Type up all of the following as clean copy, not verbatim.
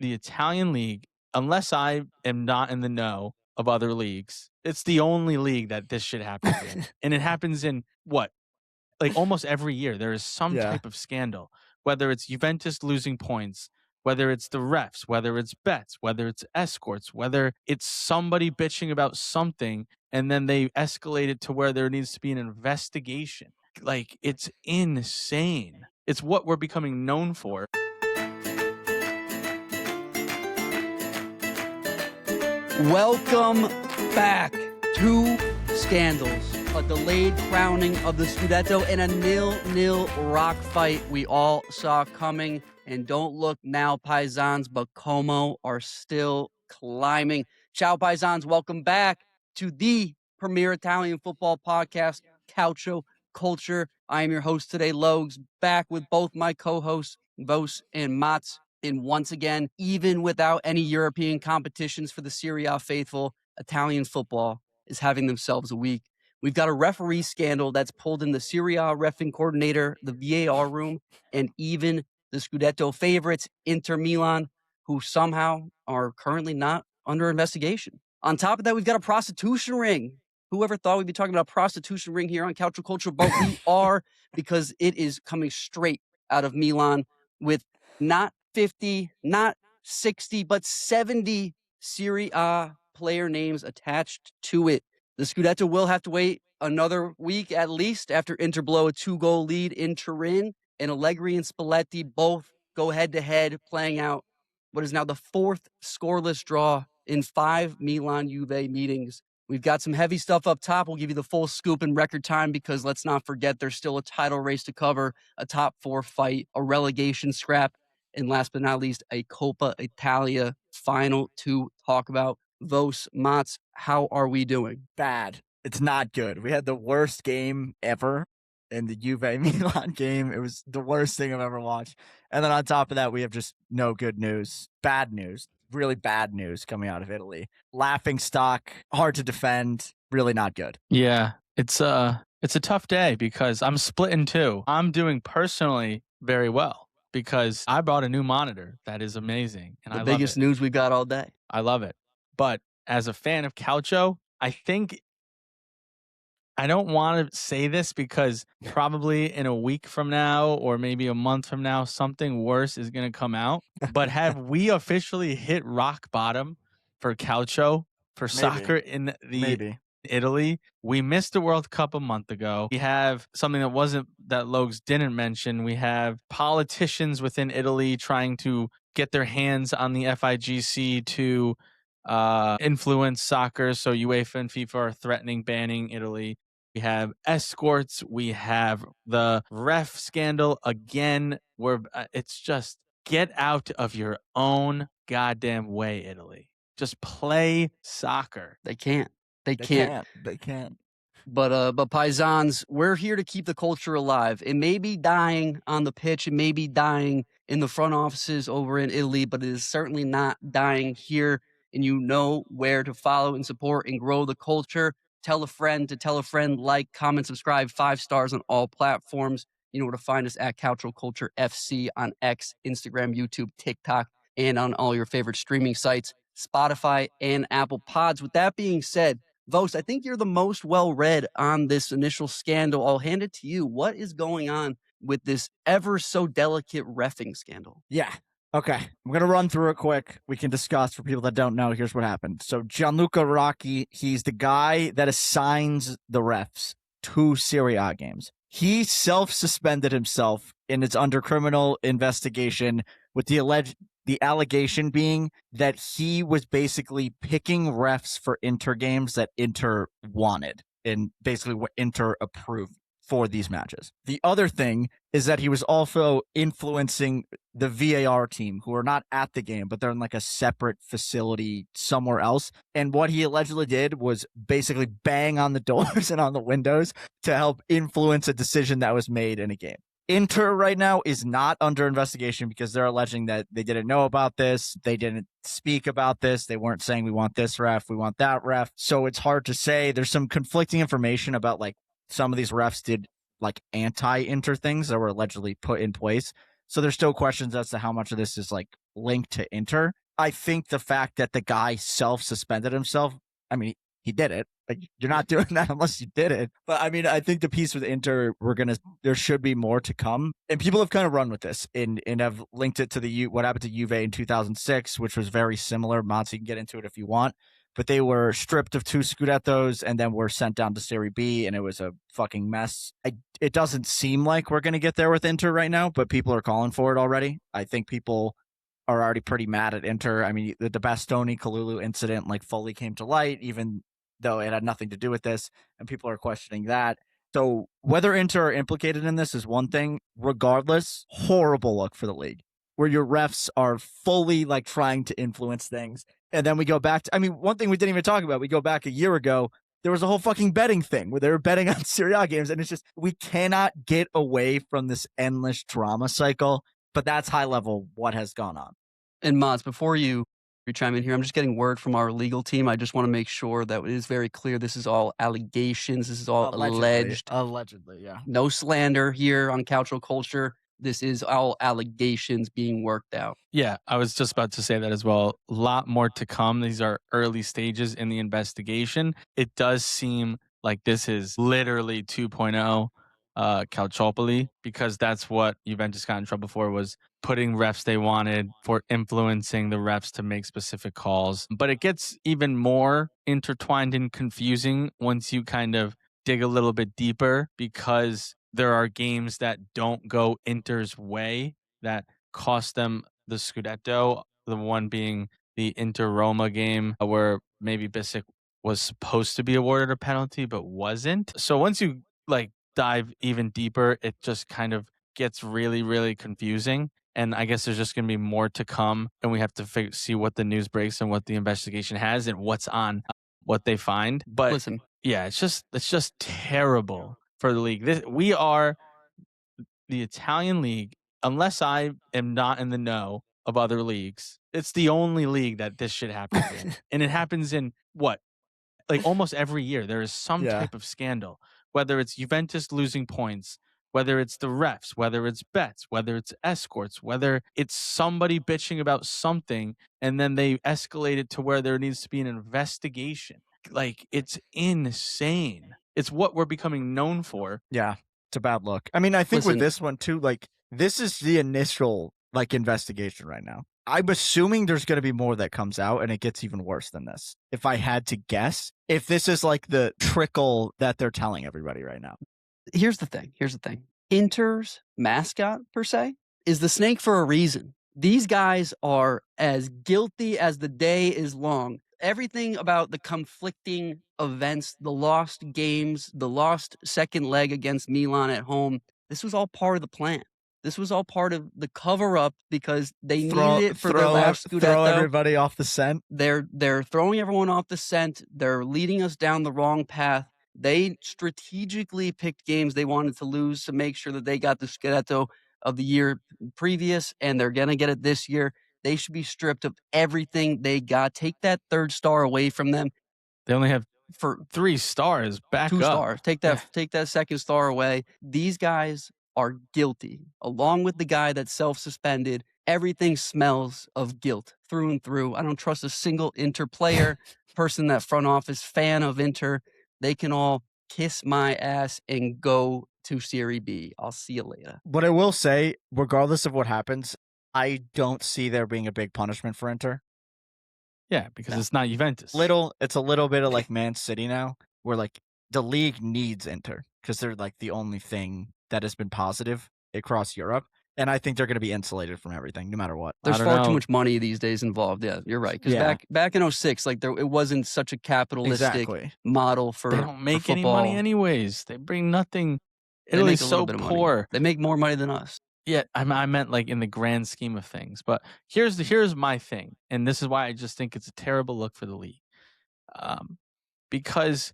the Italian league, unless I am not in the know of other leagues, it's the only league that this shit happens in. And it happens in what? Like almost every year, there is some type of scandal, whether it's Juventus losing points, whether it's the refs, whether it's bets, whether it's escorts, whether it's somebody bitching about something, and then they escalate it to where there needs to be an investigation. Like, it's insane. It's what we're becoming known for. Welcome back to Scandals, a delayed crowning of the Scudetto, and a 0-0 rock fight we all saw coming. And don't look now, Paisans, but Como are still climbing. Ciao, Paisans. Welcome back to the premier Italian football podcast, Calcio Culture. I am your host today, Logs, back with both my co-hosts, Vos and Motts. And once again, even without any European competitions for the Serie A faithful, Italian football is having themselves a week. We've got a referee scandal that's pulled in the Serie A reffing coordinator, the VAR room, and even the Scudetto favorites, Inter Milan, who somehow are currently not under investigation. On top of that, we've got a prostitution ring. Whoever thought we'd be talking about a prostitution ring here on Calcio Culture, but we are, because it is coming straight out of Milan with not 50, not 60, but 70 Serie A player names attached to it. The Scudetto will have to wait another week at least after Inter blow a 2-goal lead in Turin, and Allegri and Spalletti both go head-to-head, playing out what is now the fourth scoreless draw in 5 Milan-Juve meetings. We've got some heavy stuff up top. We'll give you the full scoop in record time because let's not forget there's still a title race to cover, a top 4 fight, a relegation scrap, and last but not least, a Coppa Italia final to talk about. Vos, Motts, how are we doing? Bad. It's not good. We had the worst game ever in the Juve Milan game. It was the worst thing I've ever watched. And then on top of that, we have just no good news. Bad news. Really bad news coming out of Italy. Laughing stock, hard to defend, really not good. Yeah, it's a tough day because I'm split in two. I'm doing personally very well because I bought a new monitor that is amazing. And the biggest news we got all day. I love it. But as a fan of Calcio, I think I don't want to say this because probably in a week from now or maybe a month from now, something worse is going to come out. But have we officially hit rock bottom for Calcio, for soccer in Italy? We missed the World Cup a month ago. We have something that Logs didn't mention. We have politicians within Italy trying to get their hands on the FIGC to influence soccer. So UEFA and FIFA are threatening banning Italy. We have escorts. We have the ref scandal again. It's just get out of your own goddamn way, Italy. Just play soccer. They can't. They can't. But Paisans, we're here to keep the culture alive. It may be dying on the pitch. It may be dying in the front offices over in Italy, but it is certainly not dying here. And you know where to follow and support and grow the culture. Tell a friend to tell a friend, like, comment, subscribe, 5 stars on all platforms. You know where to find us at Calcio Culture FC on X, Instagram, YouTube, TikTok, and on all your favorite streaming sites, Spotify and Apple Pods. With that being said, Vos, I think you're the most well-read on this initial scandal. I'll hand it to you. What is going on with this ever so delicate reffing scandal? Yeah. Okay. I'm going to run through it quick. We can discuss for people that don't know. Here's what happened. So Gianluca Rocchi, he's the guy that assigns the refs to Serie A games. He self-suspended himself and it's under criminal investigation with the allegation being that he was basically picking refs for Inter games that Inter wanted and basically what Inter approved for these matches. The other thing is that he was also influencing the VAR team who are not at the game, but they're in like a separate facility somewhere else. And what he allegedly did was basically bang on the doors and on the windows to help influence a decision that was made in a game. Inter right now is not under investigation because they're alleging that they didn't know about this. They didn't speak about this. They weren't saying we want this ref, we want that ref. So it's hard to say. There's some conflicting information about like some of these refs did like anti-Inter things that were allegedly put in place. So there's still questions as to how much of this is like linked to Inter. I think the fact that the guy self-suspended himself, I mean, he did it. Like, you're not doing that unless you did it. But I mean, I think the piece with Inter, there should be more to come. And people have kind of run with this and have linked it to what happened to Juve in 2006, which was very similar. Motts, you can get into it if you want. But they were stripped of 2 Scudettos and then were sent down to Serie B, and it was a fucking mess. It doesn't seem like we're going to get there with Inter right now, but people are calling for it already. I think people are already pretty mad at Inter. I mean, the Bastoni-Kalulu incident like fully came to light, even though it had nothing to do with this, and people are questioning that. So whether Inter are implicated in this is one thing. Regardless, horrible look for the league, where your refs are fully like trying to influence things. And then we go back to, I mean, one thing we didn't even talk about, we go back a year ago, there was a whole fucking betting thing where they were betting on Serie A games. And it's just, we cannot get away from this endless drama cycle. But that's high level what has gone on. And Motts, before you chime in here, I'm just getting word from our legal team. I just want to make sure that it is very clear this is all allegations. This is all alleged. Allegedly, yeah. No slander here on Calcio Culture. This is all allegations being worked out. Yeah, I was just about to say that as well. A lot more to come. These are early stages in the investigation. It does seem like this is literally 2.0 Calciopoli, because that's what Juventus got in trouble for, was putting refs they wanted, for influencing the refs to make specific calls. But it gets even more intertwined and confusing once you kind of dig a little bit deeper, because there are games that don't go Inter's way that cost them the Scudetto. The one being the Inter-Roma game where maybe Bissek was supposed to be awarded a penalty but wasn't. So once you like dive even deeper, it just kind of gets really, really confusing. And I guess there's just going to be more to come, and we have to see what the news breaks and what the investigation has and what's on what they find. But listen, yeah, it's just terrible for the league. We are the Italian league, unless I am not in the know of other leagues. It's the only league that this shit happens in. And it happens in what? Like almost every year there is some type of scandal, whether it's Juventus losing points, whether it's the refs, whether it's bets, whether it's escorts, whether it's somebody bitching about something and then they escalate it to where there needs to be an investigation. Like, it's insane. It's what we're becoming known for. Yeah, it's a bad look. I mean, I think with this one too, like, this is the initial like investigation right now. I'm assuming there's going to be more that comes out and it gets even worse than this. If I had to guess, if this is like the trickle that they're telling everybody right now. Here's the thing. Inter's mascot, per se, is the snake for a reason. These guys are as guilty as the day is long. Everything about the conflicting events, the lost games, the lost second leg against Milan at home, this was all part of the plan. This was all part of the cover-up because they needed it for their last Scudetto. Throw everybody off the scent. They're throwing everyone off the scent. They're leading us down the wrong path. They strategically picked games they wanted to lose to make sure that they got the Scudetto of the year previous, and they're going to get it this year. They should be stripped of everything they got. Take that third star away from them. They only have for 3 stars. Back 2 up. stars. Take that second star away. These guys are guilty, along with the guy that self-suspended. Everything smells of guilt through and through. I don't trust a single Inter player, person that front office fan of Inter. They can all kiss my ass and go to Serie B. I'll see you later. But I will say, regardless of what happens, I don't see there being a big punishment for Inter. Yeah, because it's not Juventus. It's a little bit of like Man City now, where like the league needs Inter because they're like the only thing that has been positive across Europe. And I think they're going to be insulated from everything, no matter what. There's far too much money these days involved. Yeah, you're right. Because back in 2006, like it wasn't such a capitalistic model for. They don't make for any money anyways. They bring nothing. Italy's so poor. They make more money than us. Yeah, I meant like in the grand scheme of things. But here's my thing, and this is why I just think it's a terrible look for the league. Because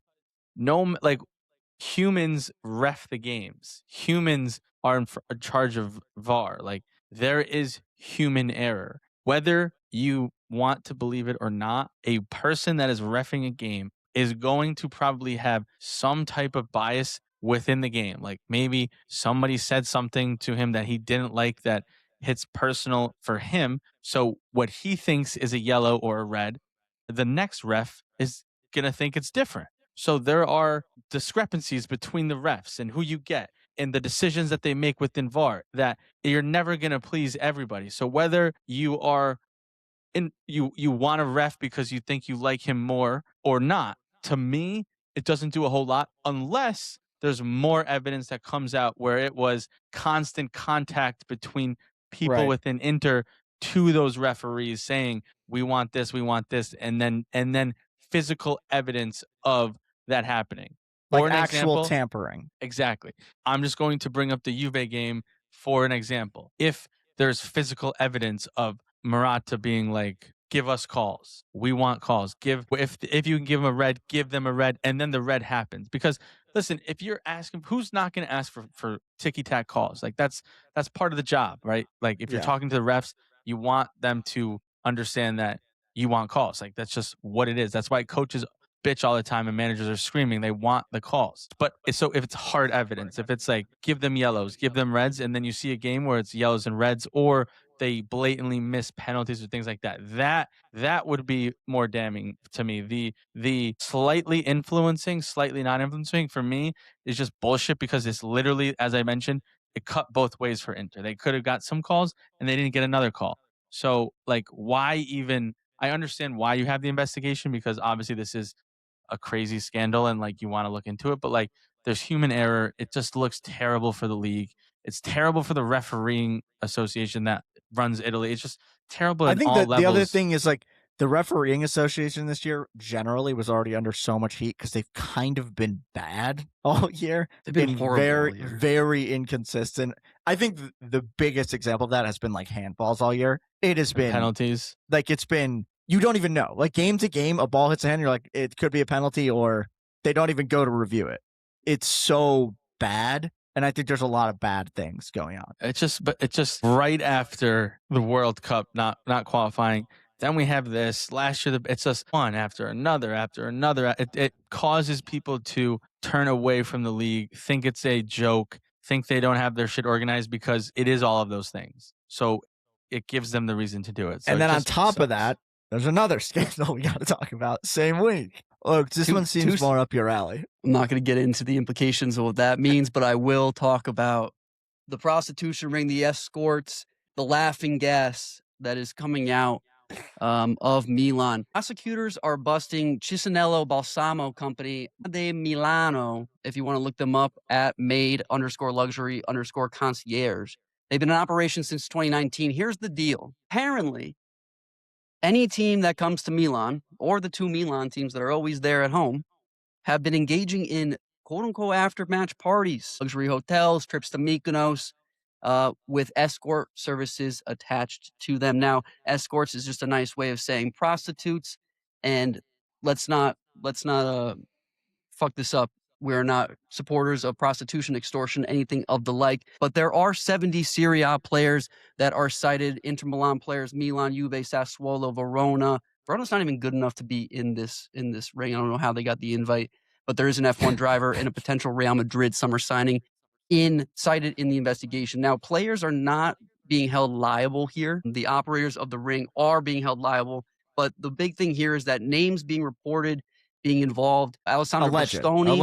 humans ref the games. Humans are in charge of VAR. Like, there is human error. Whether you want to believe it or not, a person that is reffing a game is going to probably have some type of bias within the game. Like, maybe somebody said something to him that he didn't like that hits personal for him. So what he thinks is a yellow or a red, the next ref is going to think it's different. So there are discrepancies between the refs and who you get and the decisions that they make within VAR that you're never going to please everybody. So whether you are you want a ref because you think you like him more or not, to me, it doesn't do a whole lot unless there's more evidence that comes out where it was constant contact between people Right. within Inter to those referees saying we want this, and then physical evidence of that happening. Like For an actual example, tampering. exactly. I'm just going to bring up the Juve game for an example. If there's physical evidence of Murata being like, give us calls. We want calls. If you can give them a red, give them a red, and then the red happens. Because listen, if you're asking, who's not going to ask for ticky tack calls? Like that's part of the job, right? Like if you're Yeah. talking to the refs, you want them to understand that you want calls. Like that's just what it is. That's why coaches bitch all the time and managers are screaming they want the calls. But so if it's hard evidence, if it's like give them yellows, give them reds, and then you see a game where it's yellows and reds, or they blatantly miss penalties or things like that, that would be more damning to me. The slightly influencing, slightly not influencing for me is just bullshit, because it's literally, as I mentioned, it cut both ways for Inter. They could have got some calls and they didn't get another call. So like, why even? I understand why you have the investigation, because obviously this is a crazy scandal and like you want to look into it, but like there's human error. It just looks terrible for the league. It's terrible for the refereeing association that runs Italy. It's just terrible I at think all that levels. the other thing is like the refereeing association this year generally was already under so much heat because they've kind of been bad all year. They've been horrible very, all year. very inconsistent. I think the biggest example of that has been like handballs all year. It has been penalties. Like it's been, you don't even know. Like game to game, a ball hits a hand, you're like, it could be a penalty, or they don't even go to review it. It's so bad. And I think there's a lot of bad things going on. It's just right after the World Cup, not qualifying. Then we have this last year. It's just one after another. It causes people to turn away from the league, think it's a joke, think they don't have their shit organized, because it is all of those things. So it gives them the reason to do it. So and then on just top sucks. of that, there's another scandal we got to talk about same week. Look, this one seems more up your alley. I'm not going to get into the implications of what that means, but I will talk about the prostitution ring, the escorts, the laughing gas that is coming out of Milan. Prosecutors are busting Cisanello Balsamo Company de Milano, if you want to look them up, at maid_luxury_concierge. They've been in operation since 2019. Here's the deal. Apparently, any team that comes to Milan, or the two Milan teams that are always there at home, have been engaging in quote-unquote after-match parties, luxury hotels, trips to Mykonos, with escort services attached to them. Now, escorts is just a nice way of saying prostitutes, and let's not fuck this up. We're not supporters of prostitution, extortion, anything of the like. But there are 70 Serie A players that are cited, Inter Milan players, Milan, Juve, Sassuolo, Verona. Verona's not even good enough to be in this ring. I don't know how they got the invite, but there is an F1 driver and a potential Real Madrid summer signing cited in the investigation. Now, players are not being held liable here. The operators of the ring are being held liable. But the big thing here is that names being reported, being involved. Alessandro Bastoni.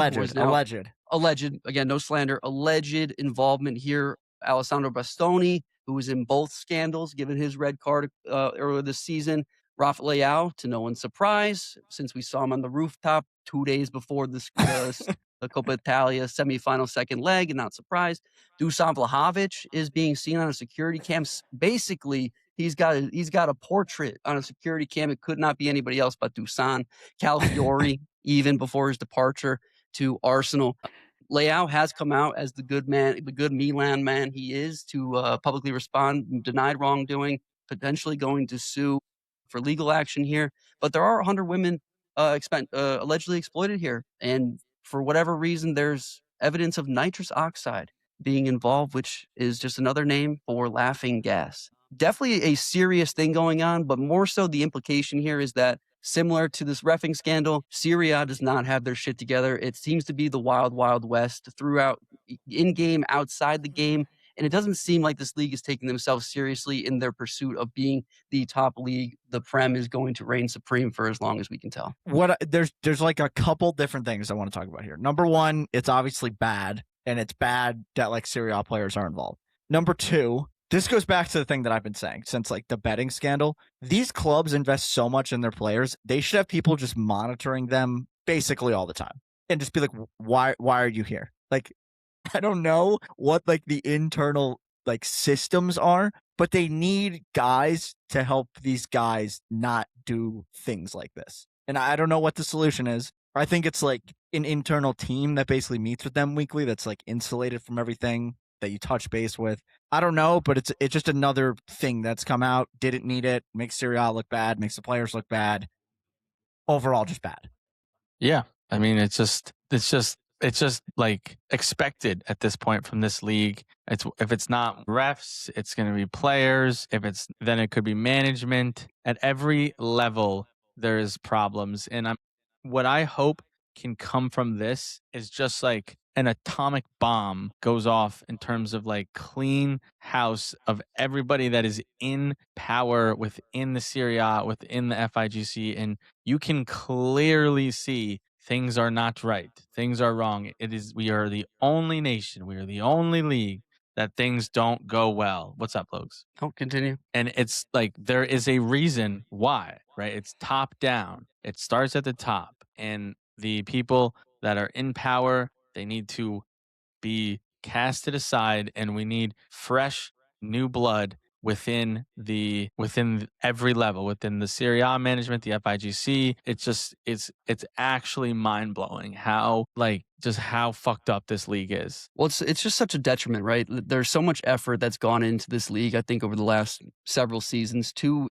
Alleged. Again, no slander. Alleged involvement here. Alessandro Bastoni, who was in both scandals, given his red card earlier this season. Rafa Leao, to no one's surprise, since we saw him on the rooftop 2 days before the Coppa Italia semifinal second leg, not surprised. Dusan Vlahovic is being seen on a security cam. Basically, he's got a portrait on a security cam. It could not be anybody else but Dusan. Calafiori, even before his departure to Arsenal. Leao has come out as the good man, the good Milan man he is, to publicly respond, denied wrongdoing, potentially going to sue for legal action here. But there are 100 women allegedly exploited here. And for whatever reason, there's evidence of nitrous oxide being involved, which is just another name for laughing gas. Definitely a serious thing going on, but more so the implication here is that, similar to this reffing scandal, Serie A does not have their shit together. It seems to be the wild, wild west throughout, in-game, outside the game, And it doesn't seem like this league is taking themselves seriously in their pursuit of being the top league. The Prem is going to reign supreme for as long as we can tell. There's like a couple different things I want to talk about here. Number one, it's obviously bad, and it's bad that like Serie A players are involved. Number two, this goes back to the thing that I've been saying since like the betting scandal. These clubs invest so much in their players. They should have people just monitoring them basically all the time and just be like, why are you here? Like, I don't know what like the internal like systems are, but they need guys to help these guys not do things like this. And I don't know what the solution is. I think it's like an internal team that basically meets with them weekly that's like insulated from everything that you touch base with. I don't know, but it's just another thing that's come out. Didn't need it. Makes Serie A look bad. Makes the players look bad. Overall, just bad. Yeah, I mean, it's just like expected at this point from this league. If it's not refs, it's going to be players. Then it could be management. At every level, there's problems, and what I hope can come from this is just like an atomic bomb goes off in terms of like clean house of everybody that is in power within the Serie A, within the FIGC, and you can clearly see things are not right. Things are wrong. We are the only nation. We are the only league that things don't go well. What's up, Logs? Oh, continue. And it's like there is a reason why, right? It's top down. It starts at the top. And the people that are in power, they need to be casted aside, and we need fresh new blood within every level, within the Serie A management, the FIGC. It's actually mind blowing how fucked up this league is. Well, it's just such a detriment, right? There's so much effort that's gone into this league, I think, over the last several seasons to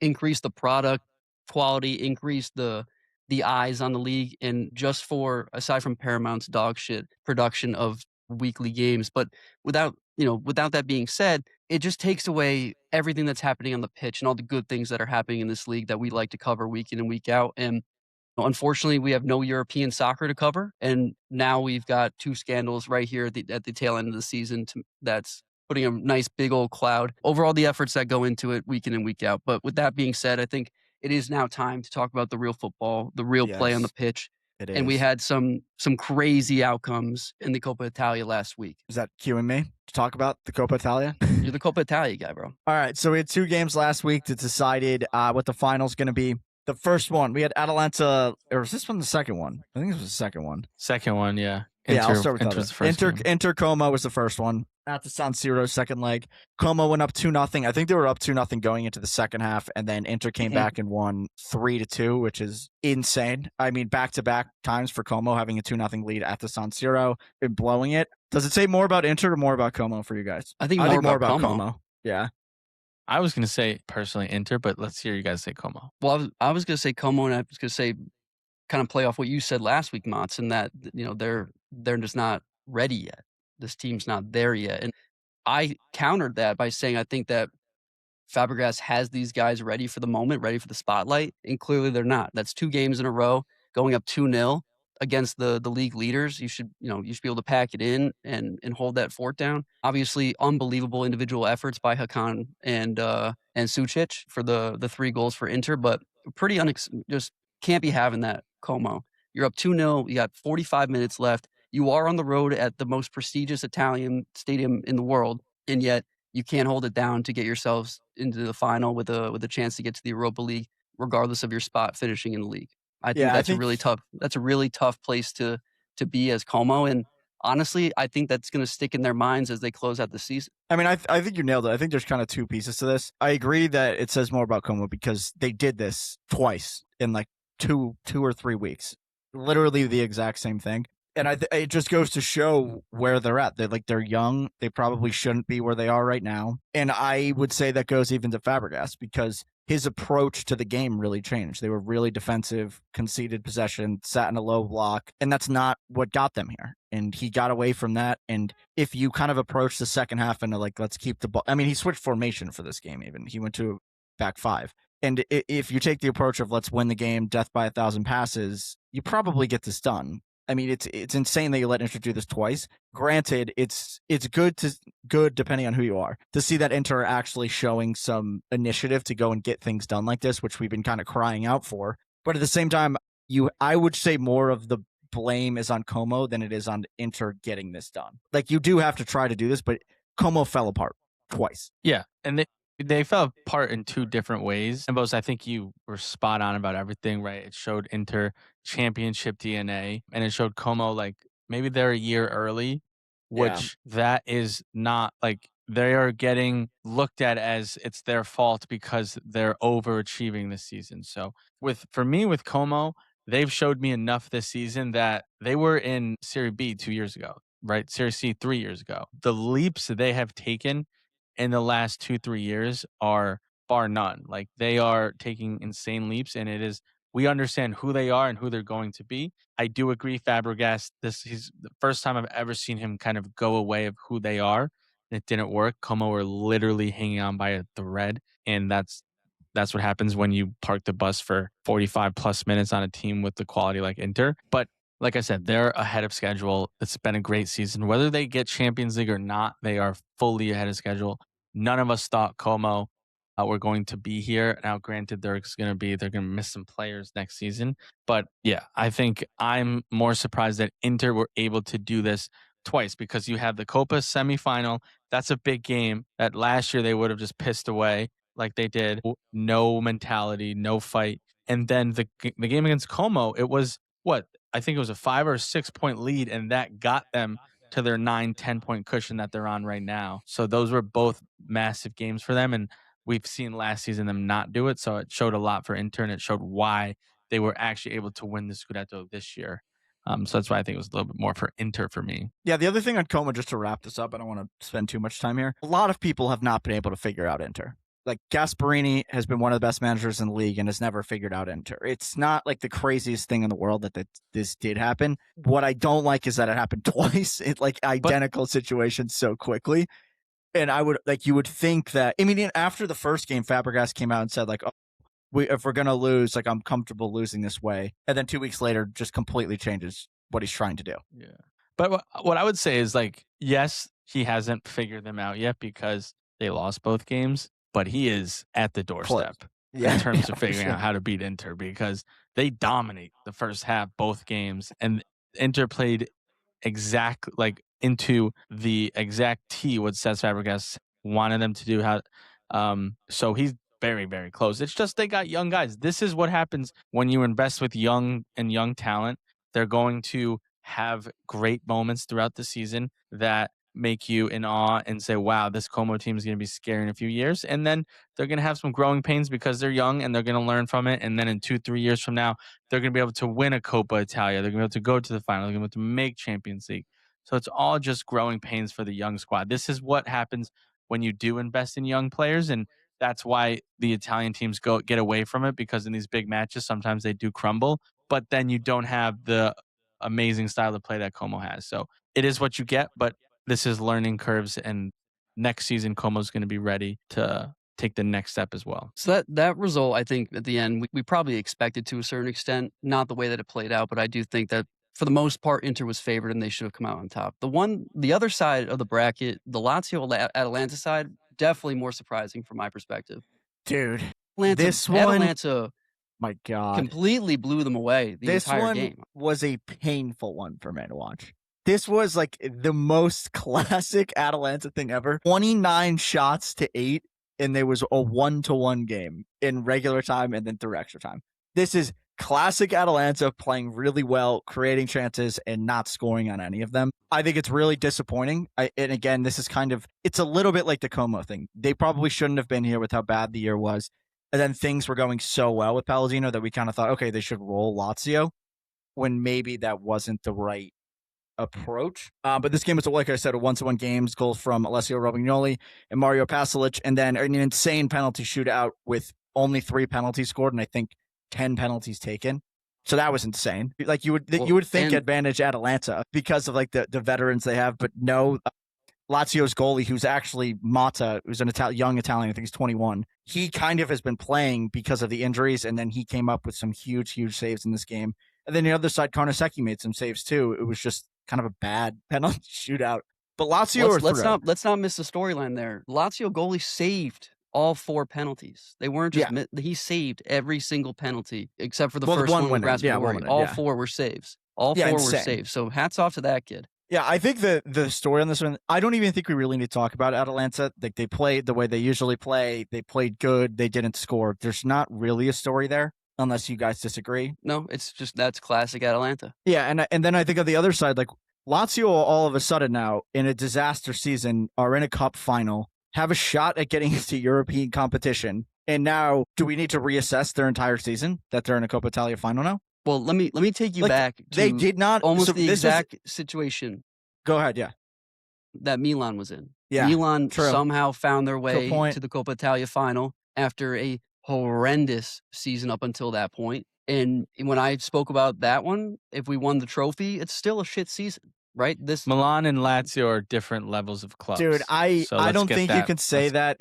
increase the product quality, increase the eyes on the league, and just for, aside from Paramount's dog shit production of weekly games. But without that being said, it just takes away everything that's happening on the pitch and all the good things that are happening in this league that we like to cover week in and week out. And unfortunately, we have no European soccer to cover, and now we've got two scandals right here at the tail end of the season that's putting a nice big old cloud over all the efforts that go into it week in and week out. But with that being said, I think it is now time to talk about the real football, the real play on the pitch. And we had some crazy outcomes in the Coppa Italia last week. Is that cueing me to talk about the Coppa Italia? You're the Coppa Italia guy, bro. All right, so we had two games last week that decided what the final's going to be. The first one, we had Atalanta, or was this one the second one? I think it was the second one. Second one, yeah. I'll start with that. Inter Como was the first one. At the San Siro, second leg. Como went up 2-0. I think they were up 2-0 going into the second half, and then Inter came back and won 3-2, which is insane. I mean, back-to-back times for Como having a 2-0 lead at the San Siro and blowing it. Does it say more about Inter or more about Como for you guys? I think more about Como. Yeah. I was going to say personally Inter, but let's hear you guys say Como. Well, I was going to say Como, and I was going to say kind of play off what you said last week, Motts, and that they're just not ready yet. This team's not there yet. And I countered that by saying I think that Fabregas has these guys ready for the moment, ready for the spotlight, and clearly they're not. That's two games in a row going up 2-0 against the league leaders. You should be able to pack it in and hold that fort down. Obviously, unbelievable individual efforts by Hakan and Sucic for the 3 goals for Inter, but pretty just can't be having that, Como. You're up 2-0. You got 45 minutes left. You are on the road at the most prestigious Italian stadium in the world, and yet you can't hold it down to get yourselves into the final with a chance to get to the Europa League, regardless of your spot finishing in the league. I think that's a really tough place to be as Como, and honestly, I think that's going to stick in their minds as they close out the season. I mean, I think you nailed it. I think there's kind of two pieces to this. I agree that it says more about Como because they did this twice in like two or 3 weeks, literally the exact same thing. And it just goes to show where they're at. They're young. They probably shouldn't be where they are right now. And I would say that goes even to Fabregas because his approach to the game really changed. They were really defensive, conceded possession, sat in a low block, and that's not what got them here. And he got away from that. And if you kind of approach the second half and like, let's keep the ball. I mean, he switched formation for this game even. He went to back 5. And if you take the approach of let's win the game, death by 1,000 passes, you probably get this done. I mean, it's insane that you let Inter do this twice. Granted, it's good depending on who you are to see that Inter are actually showing some initiative to go and get things done like this, which we've been kind of crying out for. But at the same time, I would say more of the blame is on Como than it is on Inter getting this done. Like, you do have to try to do this, but Como fell apart twice. Yeah, and they fell apart in two different ways. And both, I think you were spot on about everything, right? It showed Inter championship DNA, and it showed Como like maybe they're a year early, which that is not like they are getting looked at as it's their fault because they're overachieving this season. So for me with Como, they've showed me enough this season that they were in Serie B 2 years ago, right? Serie C 3 years ago. The leaps that they have taken in the last 2-3 years are bar none. Like, they are taking insane leaps, and we understand who they are and who they're going to be. I do agree, Fabregas, he's the first time I've ever seen him kind of go away of who they are, and it didn't work. Como were literally hanging on by a thread, and that's what happens when you park the bus for 45 plus minutes on a team with the quality like Inter. But like I said, they're ahead of schedule. It's been a great season. Whether they get Champions League or not, they are fully ahead of schedule. None of us thought Como were going to be here. Now, granted, they're going to miss some players next season. But yeah, I think I'm more surprised that Inter were able to do this twice, because you have the Coppa semifinal. That's a big game that last year they would have just pissed away like they did. No mentality, no fight. And then the game against Como, it was what? I think it was a 5 or 6 point lead, and that got them to their 9-10 point cushion that they're on right now. So those were both massive games for them, and we've seen last season them not do it. So it showed a lot for Inter, and it showed why they were actually able to win the Scudetto this year. So that's why I think it was a little bit more for Inter for me. Yeah, the other thing on Como, just to wrap this up, I don't want to spend too much time here. A lot of people have not been able to figure out Inter. Like, Gasperini has been one of the best managers in the league and has never figured out Inter. It's not like the craziest thing in the world that this did happen. What I don't like is that it happened twice in like identical situations so quickly. And you would think that, I mean, after the first game, Fabregas came out and said, like, if we're going to lose, like, I'm comfortable losing this way. And then 2 weeks later, just completely changes what he's trying to do. Yeah. But what I would say is, like, yes, he hasn't figured them out yet because they lost both games, but he is at the doorstep in terms of figuring out how to beat Inter, because they dominate the first half, both games. And Inter played into the exact T what Cesc Fabregas wanted them to do. So he's very, very close. It's just they got young guys. This is what happens when you invest with young talent. They're going to have great moments throughout the season that make you in awe and say, wow, this Como team is going to be scary in a few years. And then they're going to have some growing pains because they're young, and they're going to learn from it. And then in 2-3 years from now, they're going to be able to win a Coppa Italia. They're going to be able to go to the final. They're going to be able to make Champions League. So it's all just growing pains for the young squad. This is what happens when you do invest in young players. And that's why the Italian teams get away from it, because in these big matches, sometimes they do crumble, but then you don't have the amazing style of play that Como has. So it is what you get, but this is learning curves, and next season Como is going to be ready to take the next step as well. So that result, I think at the end, we probably expected to a certain extent, not the way that it played out, but I do think that for the most part, Inter was favored and they should have come out on top. The other side of the bracket, the Lazio Atalanta side, definitely more surprising from my perspective. Dude, Atalanta, my God, completely blew them away the entire game. This one was a painful one for me to watch. This was like the most classic Atalanta thing ever. 29 shots to 8, and there was a 1-1 game in regular time and then through extra time. This is classic Atalanta playing really well, creating chances, and not scoring on any of them. I think it's really disappointing. And again, it's a little bit like the Como thing. They probably shouldn't have been here with how bad the year was. And then things were going so well with Palladino that we kind of thought, okay, they should roll Lazio, when maybe that wasn't the right approach. But this game was, like I said, a 1-1 game. Goals from Alessio Romagnoli and Mario Pasalic, and then an insane penalty shootout with only 3 penalties scored, and I think 10 penalties taken. So that was insane. Like, you would think advantage Atalanta because of like the veterans they have, but no. Lazio's goalie, who's actually Motts, who's an young Italian, I think he's 21. He kind of has been playing because of the injuries, and then he came up with some huge saves in this game. And then the other side, Karnaseki made some saves too. It was just kind of a bad penalty shootout. But Lazio are through. Let's not miss the storyline there. Lazio goalie saved all 4 penalties. They weren't just he saved every single penalty except for the first one with Raspadori. All 4 were saves. All 4 were saves. So hats off to that kid. Yeah, I think the story on this one, I don't even think we really need to talk about Atalanta. Like, they played the way they usually play. They played good. They didn't score. There's not really a story there, unless you guys disagree. No, it's just that's classic Atalanta. Yeah, and then I think on the other side, like, Lazio all of a sudden now, in a disaster season, are in a cup final, have a shot at getting into European competition. And now, do we need to reassess their entire season that they're in a Coppa Italia final now? Well, let me take you back to they did not almost the exact situation. Go ahead, yeah. That Milan was in. Yeah, Milan somehow found their way to the Coppa Italia final after a horrendous season up until that point. And when I spoke about that one, if we won the trophy, it's still a shit season, right? This Milan and Lazio are different levels of clubs. Dude, I don't think you can say that.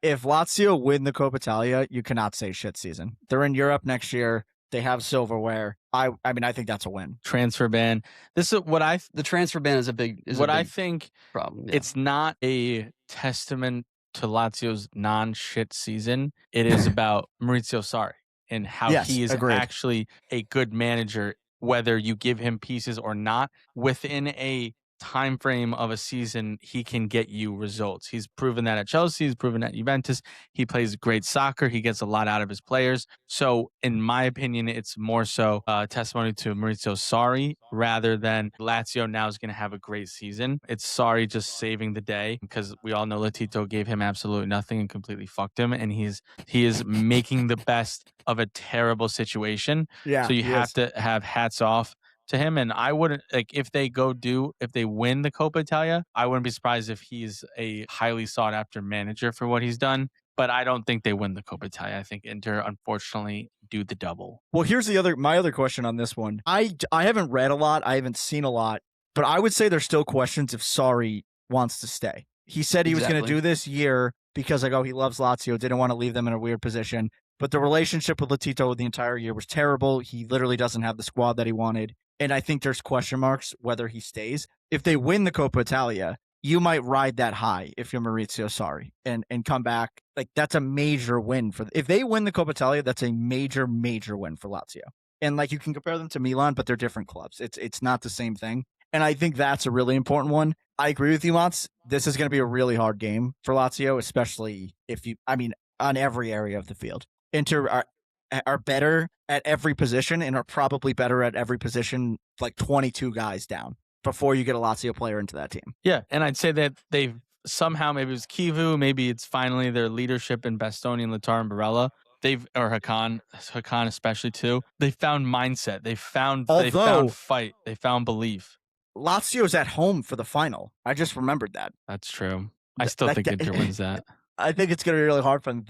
If Lazio win the Coppa Italia, you cannot say shit season. They're in Europe next year. They have silverware. I mean, I think that's a win. Transfer ban. This is what the transfer ban is a big I think problem. It's not a testament to Lazio's non-shit season. It is about Maurizio Sarri and how he is actually a good manager, whether you give him pieces or not. Within a time frame of a season, he can get you results. He's proven that at Chelsea. He's proven at Juventus. He plays great soccer. He gets a lot out of his players. So in my opinion, it's more so a testimony to Maurizio Sarri rather than Lazio now is going to have a great season. It's Sarri just saving the day because we all know Latito gave him absolutely nothing and completely fucked him. And he is making the best of a terrible situation. Yeah, so you have to have hats off to him. And I wouldn't, like, if they win the Coppa Italia, I wouldn't be surprised if he's a highly sought after manager for what he's done. But I don't think they win the Coppa Italia. I think Inter, unfortunately, do the double. Well, here's my other question on this one. I haven't read a lot. I haven't seen a lot. But I would say there's still questions if Sarri wants to stay. He said he was going to do this year because, like, he loves Lazio, didn't want to leave them in a weird position. But the relationship with Latito the entire year was terrible. He literally doesn't have the squad that he wanted. And I think there's question marks whether he stays. If they win the Coppa Italia, you might ride that high if you're Maurizio Sarri and come back. Like, that's a major win if they win the Coppa Italia, that's a major, major win for Lazio. And, like, you can compare them to Milan, but they're different clubs. It's not the same thing. And I think that's a really important one. I agree with you, Motts. This is going to be a really hard game for Lazio, especially on every area of the field. Inter are better at every position and are probably better at every position, like 22 guys down before you get a Lazio player into that team. Yeah, and I'd say that they've somehow, maybe it was Kivu, maybe it's finally their leadership in Bastoni and Lautaro and Barella. Or Hakan especially too. They found mindset. They found fight. They found belief. Lazio's at home for the final. I just remembered that. That's true. I still think Inter wins that. I think it's going to be really hard for them.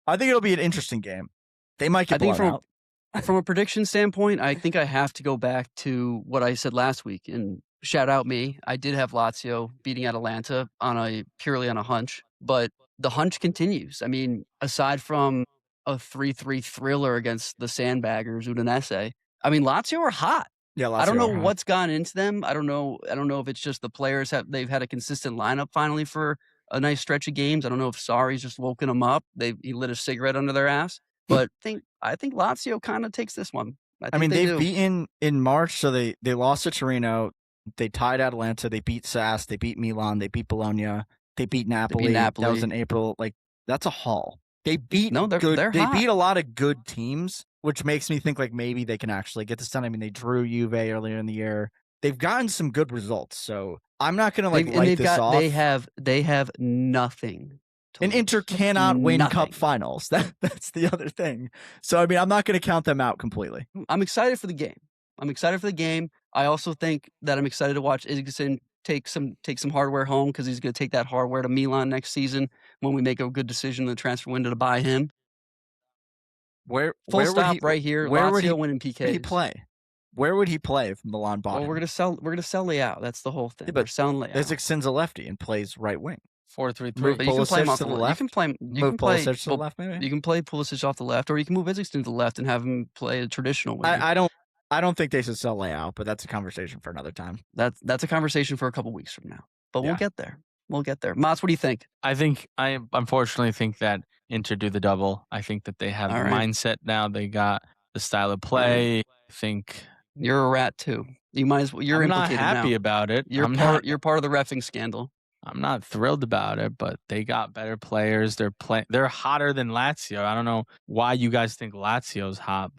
I think it'll be an interesting game. They might get blown out. From a prediction standpoint, I think I have to go back to what I said last week and shout out me. I did have Lazio beating Atalanta purely on a hunch, but the hunch continues. I mean, aside from a 3-3 thriller against the Sandbaggers, Udinese, I mean, Lazio are hot. Yeah, Lazio I don't know what's gone into them. I don't know if it's just the players they've had a consistent lineup finally for a nice stretch of games. I don't know if Sarri's just woken them up. He lit a cigarette under their ass. But I think Lazio kind of takes this one. I mean, they've beaten in March, so they lost to Torino. They tied Atalanta. They beat Sass. They beat Milan. They beat Bologna. They beat Napoli. That was in April. Like, that's a haul. They beat they're hot. Beat a lot of good teams, which makes me think like maybe they can actually get this done. I mean, they drew Juve earlier in the year. They've gotten some good results, so I'm not going to write this off. They have nothing. And Inter cannot win cup finals. That's the other thing. So I mean, I'm not going to count them out completely. I'm excited for the game. I also think that I'm excited to watch Isakson take some hardware home because he's going to take that hardware to Milan next season when we make a good decision in the transfer window to buy him. Where right here. Where would he win in PKs? Where would he play? Where would he play if Milan bought him? We're gonna sell Leao. That's the whole thing. Yeah, but we're selling Leao. Isakson's a lefty and plays right wing. 4-3-3. But you can play him Pulisic off to the the left. left. You can play him. You Move can play. Pulisic to the left, maybe. You can play Pulisic off the left, or you can move Isaacson to the left and have him play a traditional wing. I don't think they should sell Leao, but that's a conversation for another time. That's a conversation for a couple weeks from now. But we'll Yeah. get there. We'll get there. Motts, what do you think? I unfortunately think that Inter do the double. I think that they have All the right. mindset now. They got the style of play. I think You're a rat too. You might as well. You're I'm not implicated happy now. about it. You're part of the reffing scandal. I'm not thrilled about it, but they got better players. They're hotter than Lazio. I don't know why you guys think Lazio's hot.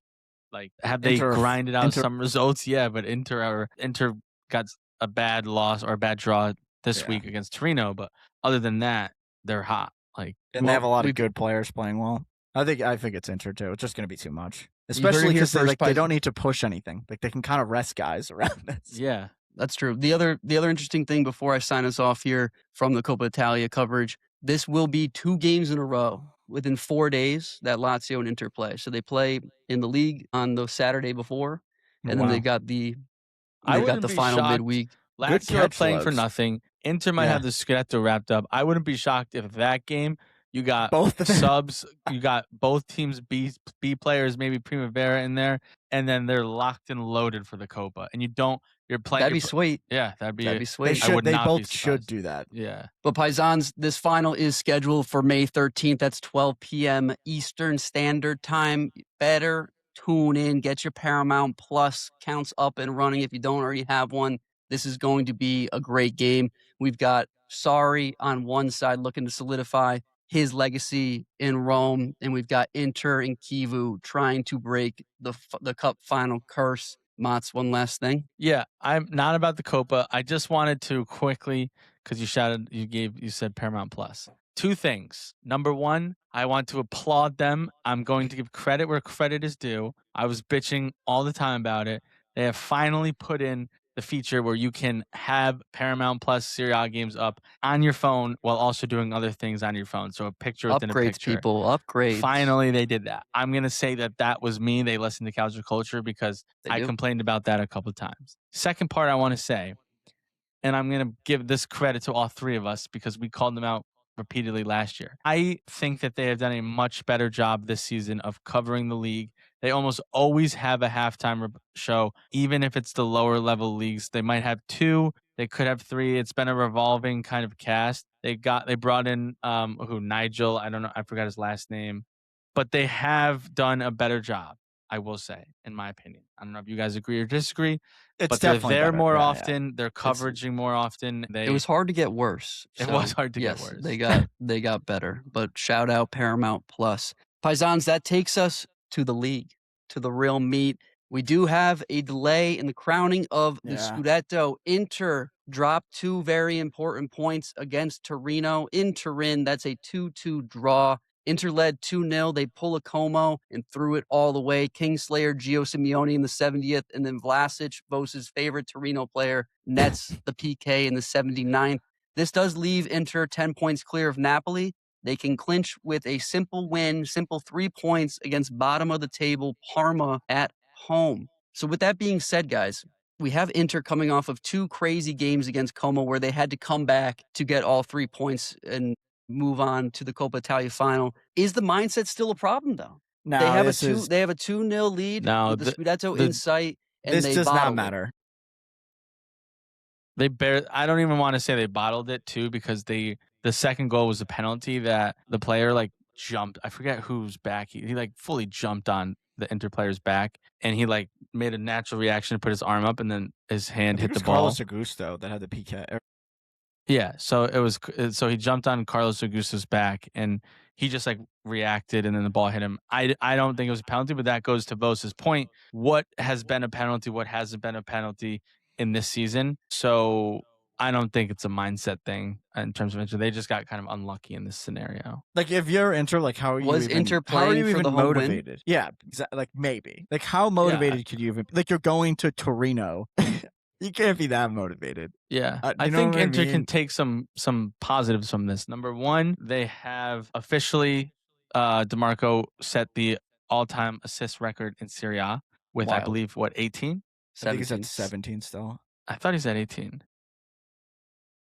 Like, have they grinded out some results? Yeah, but Inter got a bad loss or a bad draw this week against Torino. But other than that, they're hot. Like, and they have a lot of good players playing well. I think it's Inter too. It's just going to be too much, especially because they don't need to push anything. Like, they can kind of rest guys around this. Yeah. That's true. The other interesting thing before I sign us off here from the Coppa Italia coverage, this will be 2 games in a row within 4 days that Lazio and Inter play. So they play in the league on the Saturday before, and then they got the final midweek. Lazio playing for nothing. Inter might have the Scudetto wrapped up. I wouldn't be shocked if that game you got both subs, you got both teams B players, maybe Primavera in there, and then they're locked and loaded for the Coppa. And you're playing. That'd be sweet. Yeah, that'd be sweet. They both should do that. Yeah. But Paisans, this final is scheduled for May 13th. That's 12 p.m. Eastern Standard Time. Better tune in. Get your Paramount Plus counts up and running if you don't already have one. This is going to be a great game. We've got Sarri on one side looking to solidify his legacy in Rome, and we've got Inter and Kivu trying to break the cup final curse. Motts, one last thing. Yeah, I'm not about the Coppa. I just wanted to quickly, because you said Paramount Plus. 2 things. Number 1, I want to applaud them. I'm going to give credit where credit is due. I was bitching all the time about it. They have finally put in the feature where you can have Paramount Plus Serie A games up on your phone while also doing other things on your phone. So a picture within a picture. Upgrades. Finally, they did that. I'm going to say that was me. They listened to Calcio Culture because I complained about that a couple of times. Second part I want to say, and I'm going to give this credit to all 3 of us because we called them out repeatedly last year. I think that they have done a much better job this season of covering the league. They almost always have a halftime show, even if it's the lower level leagues. They might have 2, they could have 3. It's been a revolving kind of cast. They brought in Nigel, I don't know, I forgot his last name, but they have done a better job, I will say, in my opinion. I don't know if you guys agree or disagree, but they're there more often. Yeah. They're coveraging more often. It was hard to get worse. It was hard to get worse. They got better. But shout out Paramount Plus. Paisans, that takes us to the league, to the real meat. We do have a delay in the crowning of the Scudetto. Inter dropped 2 very important points against Torino in Turin. That's a 2-2 draw. Inter led 2-0. They pull a Como and threw it all the way. Kingslayer Gio Simeone in the 70th, and then Vlasic, Vosa's favorite Torino player, nets the PK in the 79th. This does leave Inter 10 points clear of Napoli. They can clinch with a simple win, simple 3 points against bottom of the table Parma at home. So with that being said, guys, we have Inter coming off of 2 crazy games against Como where they had to come back to get all 3 points and move on to the Coppa Italia final. Is the mindset still a problem, though? No, they have a 2-0 lead with the Scudetto in sight, and this does not matter. I don't even want to say they bottled it too, because the second goal was a penalty that the player jumped. I forget whose back he fully jumped on the Inter player's back, and he made a natural reaction to put his arm up, and then his hand hit the ball. Carlos Augusto that had the PK. Yeah, so he jumped on Carlos Augusto's back, and he just reacted, and then the ball hit him. I don't think it was a penalty, but that goes to Vosa's point. What has been a penalty? What hasn't been a penalty in this season? So I don't think it's a mindset thing in terms of Inter. They just got kind of unlucky in this scenario. If you're Inter, how are you? Inter playing for the home motivated? Win? Yeah, maybe. How motivated could you even? You're going to Torino. You can't be that motivated. Yeah. I think Inter can take some positives from this. Number 1, they have officially DeMarco set the all-time assist record in Serie A with, I believe, 18? I think he's at 17 still. I thought he's at 18.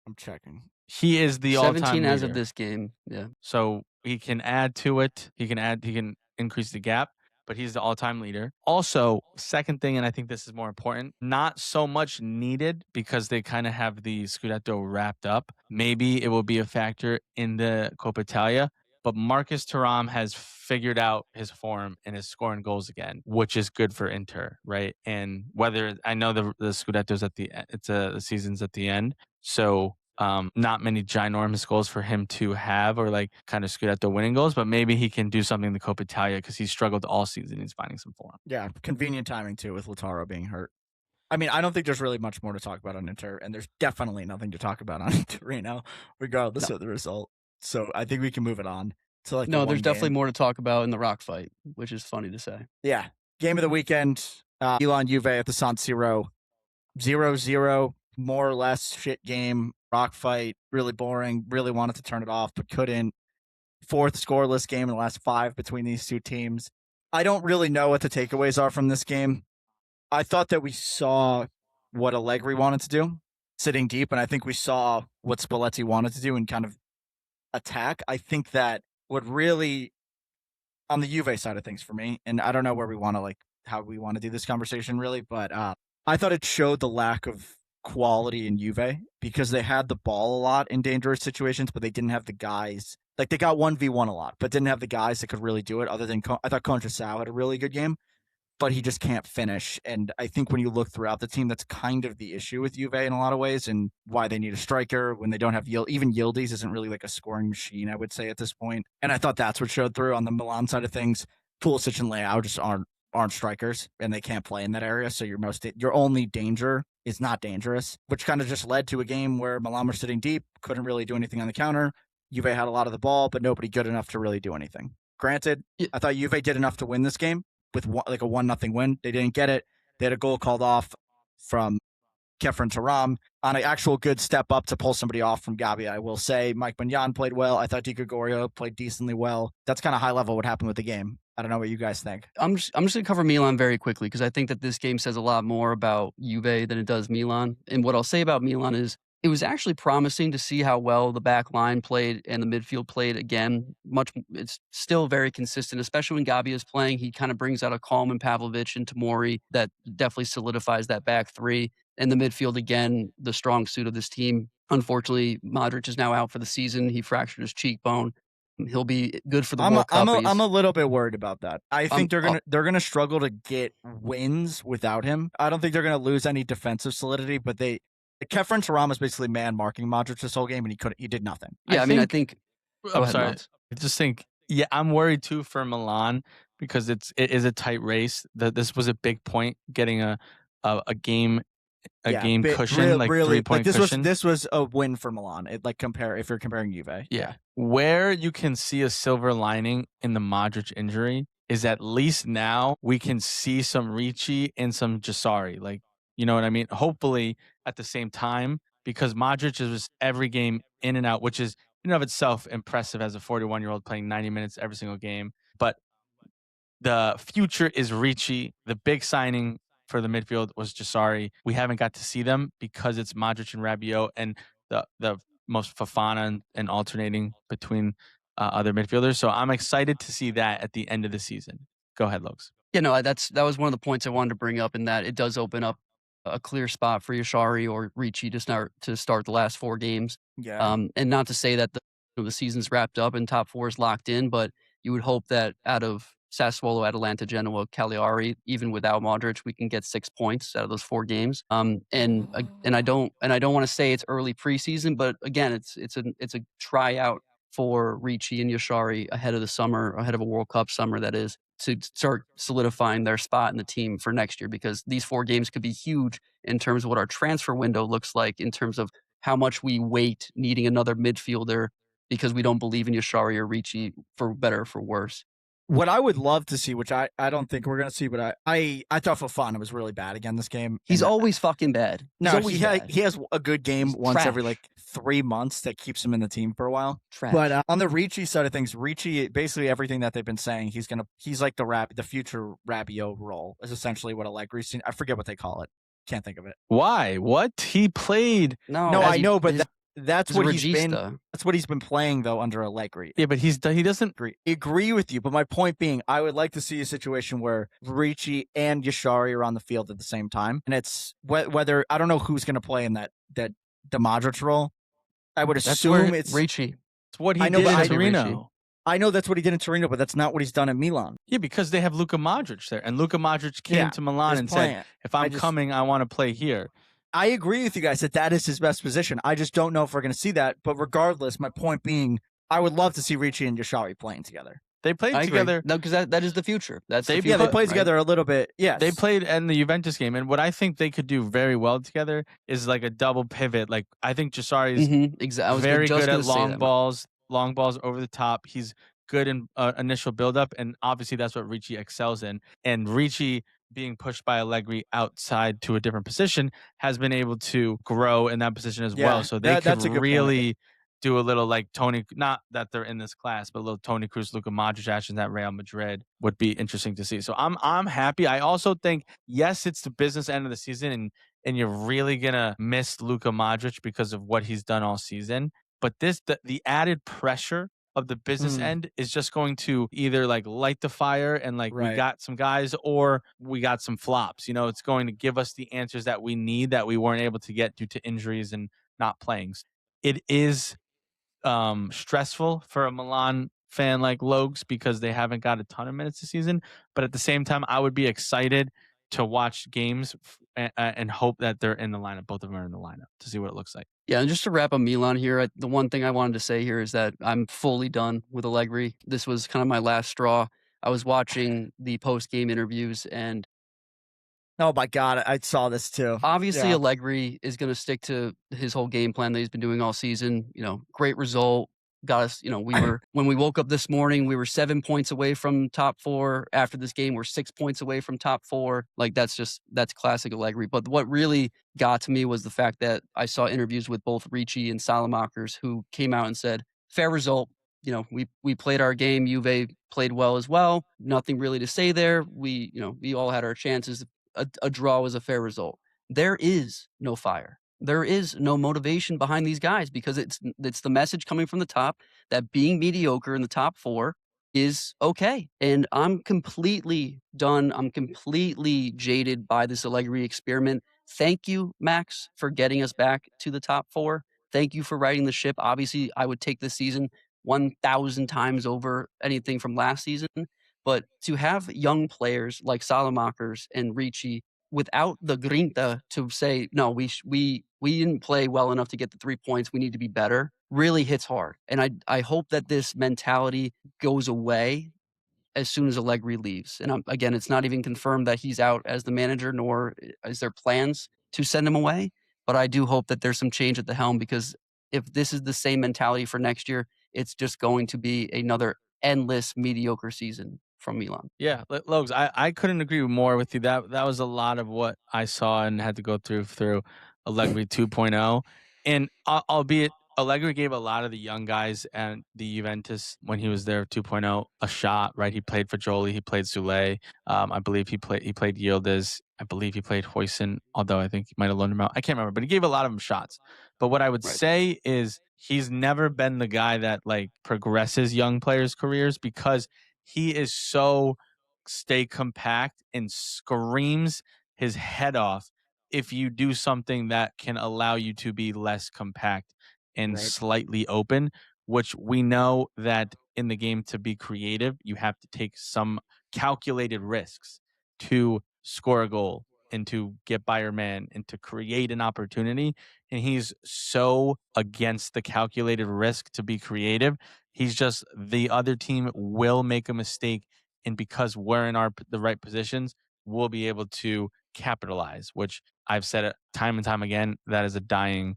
I'm checking. He is the all-time 17 as of leader. this game. Yeah. So he can add to it. He can increase the gap, but he's the all-time leader. Also, second thing, and I think this is more important, not so much needed because they kind of have the Scudetto wrapped up. Maybe it will be a factor in the Coppa Italia, but Marcus Thuram has figured out his form and is scoring goals again, which is good for Inter, right? And whether I know the Scudetto's at the the season's at the end, so not many ginormous goals for him to have or like kind of Scudetto winning goals, but maybe he can do something in the Coppa Italia because he's struggled all season. He's finding some form. Yeah, convenient timing too with Lautaro being hurt. I mean, I don't think there's really much more to talk about on Inter, and there's definitely nothing to talk about on Torino, regardless of the result. So I think we can move it on to like No, there's definitely more to talk about in the rock fight, which is funny to say. Yeah. Game of the weekend, Milan Juve at the San Siro, 0-0, more or less shit game. Rock fight, really boring. Really wanted to turn it off, but couldn't. Fourth scoreless game in the last 5 between these two teams. I don't really know what the takeaways are from this game. I thought that we saw what Allegri wanted to do, sitting deep, and I think we saw what Spalletti wanted to do and kind of attack. I think that what really, on the Juve side of things for me, and I don't know where we want to how we want to do this conversation really, but I thought it showed the lack of quality in Juve because they had the ball a lot in dangerous situations, but they didn't have the guys. Like they got 1v1 a lot, but didn't have the guys that could really do it other than, I thought Contrasau had a really good game, but he just can't finish. And I think when you look throughout the team, that's kind of the issue with Juve in a lot of ways and why they need a striker when they don't have even Yildiz isn't really like a scoring machine, I would say at this point. And I thought that's what showed through on the Milan side of things. Pulisic and Leao just aren't strikers and they can't play in that area. So your only danger is not dangerous, which kind of just led to a game where Milan were sitting deep, couldn't really do anything on the counter. Juve had a lot of the ball, but nobody good enough to really do anything. Granted, I thought Juve did enough to win this game with a 1-0 win. They didn't get it. They had a goal called off from Kefren Thuram on an actual good step up to pull somebody off from Gabi. I will say Mike Magnan played well. I thought Di Gregorio played decently well. That's kind of high level what happened with the game. I don't know what you guys think. I'm just going to cover Milan very quickly because I think that this game says a lot more about Juve than it does Milan. And what I'll say about Milan is it was actually promising to see how well the back line played and the midfield played again. It's still very consistent, especially when Gabi is playing. He kind of brings out a calm in Pavlovic and Tomori that definitely solidifies that back three. And the midfield, again, the strong suit of this team. Unfortunately, Modric is now out for the season. He fractured his cheekbone. He'll be good for the World Cup. I'm a little bit worried about that. I think they're gonna struggle to get wins without him. I don't think they're gonna lose any defensive solidity, but Kefren Thuram was basically man marking Modric this whole game, and he did nothing. Yeah, I think. I'm sorry. I just think, I'm worried too for Milan because it is a tight race. This was a big point, getting a game cushion, really 3-point cushion. This was a win for Milan. If you're comparing Juve. Yeah. Where you can see a silver lining in the Modric injury is at least now we can see some Ricci and some Jassari. Like, you know what I mean? Hopefully at the same time, because Modric is every game in and out, which is in and of itself impressive as a 41-year-old playing 90 minutes every single game. But the future is Ricci. The big signing for the midfield was Jassari. We haven't got to see them because it's Modric and Rabiot and the most Fofana and alternating between other midfielders. So I'm excited to see that at the end of the season. Go ahead, Lokes. Yeah, no, that was one of the points I wanted to bring up in that it does open up a clear spot for Jassari or Ricci to start the last 4 games. Yeah. And not to say that the season's wrapped up and top 4 is locked in, but you would hope that out of Sassuolo, Atalanta, Genoa, Cagliari, even without Modric, we can get 6 points out of those 4 games. And I don't want to say it's early preseason, but again, it's a tryout for Ricci and Jassari ahead of the summer, ahead of a World Cup summer, that is, to start solidifying their spot in the team for next year, because these 4 games could be huge in terms of what our transfer window looks like, in terms of how much we wait needing another midfielder because we don't believe in Jassari or Ricci, for better or for worse. What I would love to see, which I don't think we're going to see, but I thought Fofana was really bad again this game. He's always fucking bad. He has a good game once every 3 months that keeps him in the team for a while. Trash. But on the Ricci side of things, Ricci, basically everything that they've been saying, he's like the future Rabiot role is essentially what Allegri's seen. I forget what they call it. Can't think of it. Why? What? He played. No, I know, but That's He's what a he's been. regista. That's what he's been playing though under Allegri. Yeah, but he doesn't. Agree with you, but my point being, I would like to see a situation where Ricci and Yashari are on the field at the same time, and it's whether I don't know who's going to play in that the Modric role. I would assume it's Ricci. It's what he I know, did but in I- Torino. I know that's what he did in Torino, but that's not what he's done at Milan. Yeah, because they have Luka Modric there, and Luka Modric came Yeah, to Milan he's and playing said, it. "If I'm I just- coming, I want to play here." I agree with you guys that is his best position. I just don't know if we're going to see that. But regardless, my point being, I would love to see Ricci and Yashari playing together. They played I agree. together. No, because that is the future. That's the They- future. Yeah, they played right? together a little bit. Yes, They played in the Juventus game, and what I think they could do very well together is like a double pivot. Like I think Yashari is Exactly. I was very just good gonna at say long balls over the top. He's good in initial buildup, and obviously that's what Ricci excels in. And Ricci, being pushed by Allegri outside to a different position, has been able to grow in that position as well. So they that's a could good really do a little like Tony, not that they're in this class, but a little Tony Cruz, Luka Modric action at Real Madrid would be interesting to see. So I'm happy. I also think, yes, it's the business end of the season, and you're really gonna miss Luka Modric because of what he's done all season. But the added pressure of the business end is just going to either like light the fire and like we Right. got some guys or we got some flops. You know, it's going to give us the answers that we need that we weren't able to get due to injuries and not playing. It is stressful for a Milan fan like Logs because they haven't got a ton of minutes this season. But at the same time, I would be excited to watch games and hope that they're in the lineup. Both of them are in the lineup to see what it looks like. Yeah, and just to wrap up Milan here, the one thing I wanted to say here is that I'm fully done with Allegri. This was kind of my last straw. I was watching the post-game interviews, and Oh my God, I saw this too. obviously Yeah. Allegri is going to stick to his whole game plan that he's been doing all season. You know, great result. Got us, when we woke up this morning, we were 7 points away from top 4. After this game, we're 6 points away from top 4. Like that's classic Allegri. But what really got to me was the fact that I saw interviews with both Ricci and Salamakers who came out and said, fair result. You know, we played our game. Juve played well as well. Nothing really to say there. We all had our chances. A draw was a fair result. There is no fire. There is no motivation behind these guys because it's the message coming from the top that being mediocre in the top 4 is okay. And I'm completely done. I'm completely jaded by this Allegri experiment. Thank you, Max, for getting us back to the top 4. Thank you for riding the ship. Obviously, I would take this season 1,000 times over anything from last season. But to have young players like Salamakers and Ricci without the grinta to say, no, we didn't play well enough to get the 3 points, we need to be better, really hits hard. And I hope that this mentality goes away as soon as Allegri leaves. And again, it's not even confirmed that he's out as the manager, nor is there plans to send him away. But I do hope that there's some change at the helm because if this is the same mentality for next year, it's just going to be another endless mediocre season from Milan. Yeah, Logs, I couldn't agree more with you. That was a lot of what I saw and had to go through Allegri 2.0. And albeit Allegri gave a lot of the young guys and the Juventus when he was there 2.0 a shot, right? He played for Jolie, he played Zule. I believe he played Yildiz. I believe he played Hoyson, although I think he might have loaned him out. I can't remember, but he gave a lot of them shots. But what I would say is he's never been the guy that like progresses young players' careers because he is so stay compact and screams his head off if you do something that can allow you to be less compact and slightly open, which we know that in the game to be creative, you have to take some calculated risks to score a goal and to get by your man and to create an opportunity. And he's so against the calculated risk to be creative. He's just the other team will make a mistake. And because we're in the right positions, we'll be able to capitalize, which I've said it time and time again, that is dying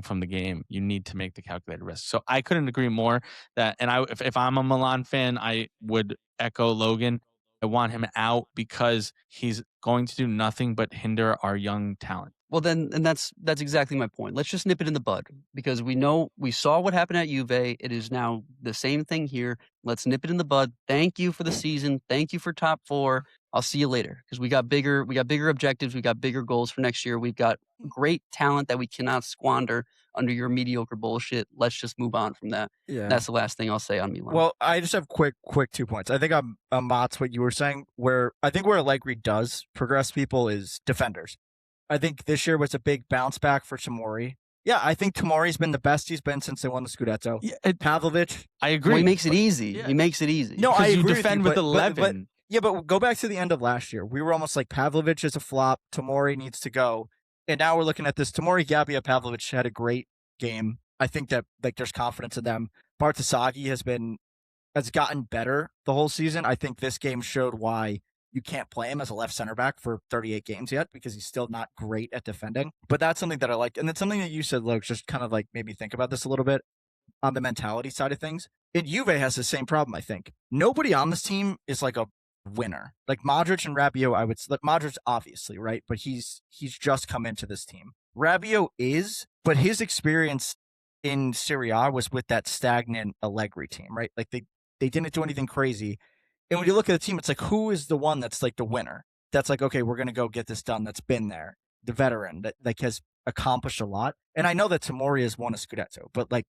from the game. You need to make the calculated risk. So I couldn't agree more that, and if I'm a Milan fan, I would echo Logan. I want him out because he's going to do nothing but hinder our young talent. Well, then, and that's exactly my point. Let's just nip it in the bud because we saw what happened at Juve. It is now the same thing here. Let's nip it in the bud. Thank you for the season. Thank you for top 4. I'll see you later because we got bigger objectives. We got bigger goals for next year. We've got great talent that we cannot squander under your mediocre bullshit. Let's just move on from that. Yeah. That's the last thing I'll say on Milan. Well, I just have quick 2 points. I think I'm Motts what you were saying, where Allegri does progress people is defenders. I think this year was a big bounce back for Tomori. Yeah, I think Tomori's been the best he's been since they won the Scudetto. Yeah, Pavlovic. I agree. Well, he makes it easy. Yeah. He makes it easy. No, I you agree defend with with you, 11. But go back to the end of last year. We were almost like Pavlovic is a flop. Tomori needs to go. And now we're looking at this. Tomori, Gabbia, Pavlovic had a great game. I think that there's confidence in them. Bartasaghi has gotten better the whole season. I think this game showed why you can't play him as a left center back for 38 games yet because he's still not great at defending. But that's something that I like. And it's something that you said, Luke, just kind of like made me think about this a little bit on the mentality side of things. And Juve has the same problem, I think. Nobody on this team is like a winner. Like Modric and Rabiot, I would like Modric obviously, right? But he's just come into this team. Rabiot is, but his experience in Serie A was with that stagnant Allegri team, right? Like they didn't do anything crazy. And when you look at the team, it's like, who is the one that's like the winner? That's like, okay, we're going to go get this done. That's been there. The veteran that like has accomplished a lot. And I know that Tomori has won a Scudetto, but like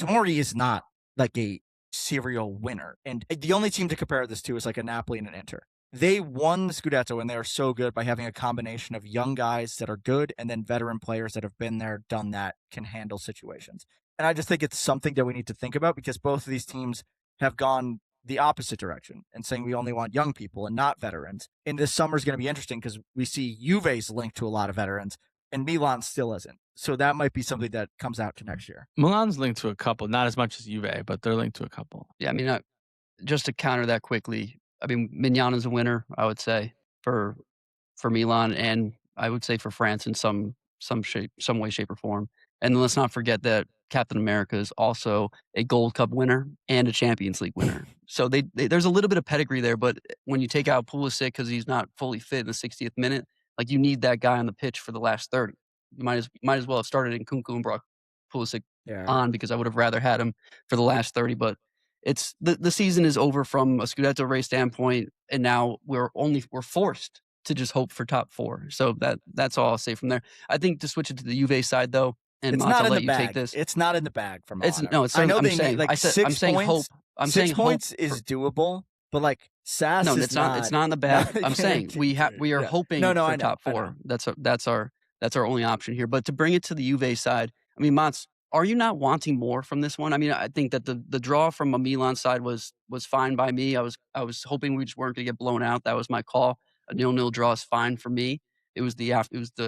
Tomori is not like a serial winner. And the only team to compare this to is like a Napoli and an Inter. They won the Scudetto and they are so good by having a combination of young guys that are good and then veteran players that have been there, done that, can handle situations. And I just think it's something that we need to think about because both of these teams have gone the opposite direction and saying we only want young people and not veterans. And this summer is going to be interesting because we see Juve's linked to a lot of veterans and Milan still isn't. So that might be something that comes out to next year. Milan's linked to a couple, not as much as Juve, but they're linked to a couple. Yeah, I mean, just to counter that quickly, I mean, Mignana's a winner, I would say, for Milan, and I would say for France in some way, shape, or form. And let's not forget that Captain America is also a Gold Cup winner and a Champions League winner. So there's a little bit of pedigree there, but when you take out Pulisic because he's not fully fit in the 60th minute, like you need that guy on the pitch for the last 30. You might as well have started in Kunku and brought Pulisic on because I would have rather had him for the last 30. But it's the season is over from a Scudetto race standpoint, and now we're forced to just hope for top 4. So that's all I'll say from there. I think to switch it to the Juve side though, and it's Motts, not I'll in let the you bag. take this. It's not in the bag for Milan. I know they saying, like I'm saying hope. I'm 6 saying points hope is doable, but like Sass no, is it's not. It's not in the bag. I'm saying we are hoping for top 4. That's our only option here. But to bring it to the Juve side, I mean, Motts, are you not wanting more from this one? I mean, I think that the draw from a Milan side was fine by me. I was hoping we just weren't going to get blown out. That was my call. A 0-0 draw is fine for me. It was the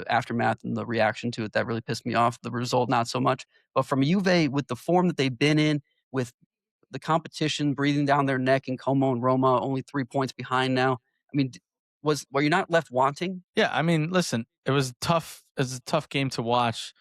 aftermath and the reaction to it that really pissed me off. The result, not so much. But from Juve, with the form that they've been in, with the competition breathing down their neck in Como and Roma, only 3 points behind now. I mean, were you not left wanting? Yeah, I mean, listen, it was tough. It was a tough game to watch.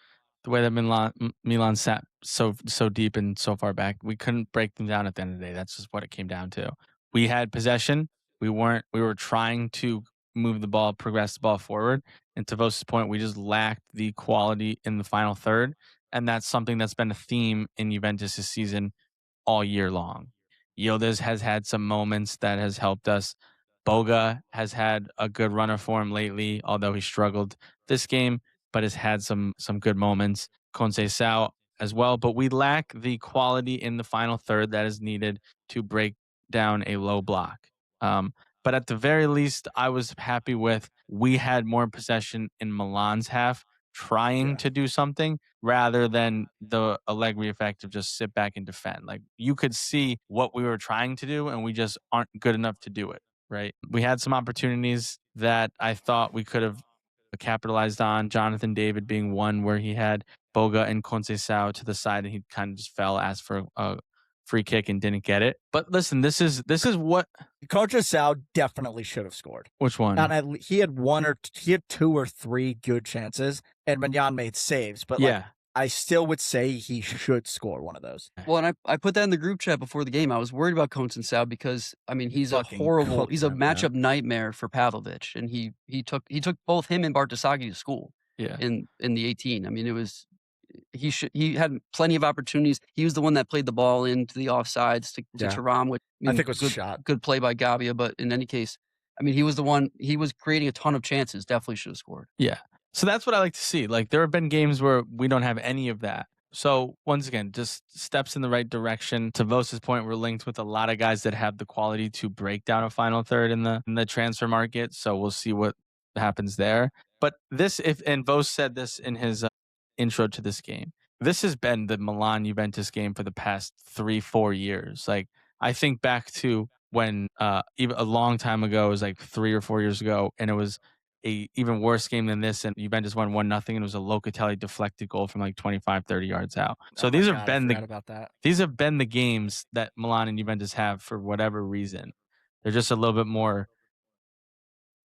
The way that Milan sat so deep and so far back, we couldn't break them down at the end of the day. That's just what it came down to. We had possession. We were trying to move the ball, progress the ball forward. And to Vos's point, we just lacked the quality in the final third. And that's something that's been a theme in Juventus this season all year long. Yildiz has had some moments that has helped us. Boga has had a good run of form lately, although he struggled this game, but has had some good moments. Conceição as well, but we lack the quality in the final third that is needed to break down a low block. But at the very least, I was happy with we had more possession in Milan's half, trying to do something rather than the Allegri effect of just sit back and defend. Like you could see what we were trying to do and we just aren't good enough to do it, right? We had some opportunities that I thought we could have capitalized on. Jonathan David being one where he had Boga and Conceição to the side and he kind of just fell, asked for a free kick and didn't get it. But listen, this is what Conceição definitely should have scored. Which one? And he had 2 or 3 good chances, and Mignon made saves. But I still would say he should score one of those. Well, and I put that in the group chat before the game. I was worried about Conceição because I mean he's a matchup nightmare for Pavlovic, and he took both him and Bartasaghi to school. Yeah. in the 18. I mean, he had plenty of opportunities. He was the one that played the ball into the offsides to Yeah. Thuram, which I think it was a shot. good play by Gabia. But in any case, I mean, he was the one. He was creating a ton of chances. Definitely should have scored. Yeah. So that's what I like to see. Like, there have been games where we don't have any of that. So once again, just steps in the right direction. To Vosa's point, we're linked with a lot of guys that have the quality to break down a final third in the transfer market. So we'll see what happens there. But and Vos said this in his intro to this game, this has been the Milan Juventus game for the past 3-4 years. Like, I think back to when even a long time ago, it was like 3 or 4 years ago, and it was a even worse game than this, and Juventus won 1-0, and it was a Locatelli deflected goal from like 25-30 yards out. So Oh my God, I forgot about that. These have been the games that Milan and Juventus have for whatever reason. They're just a little bit more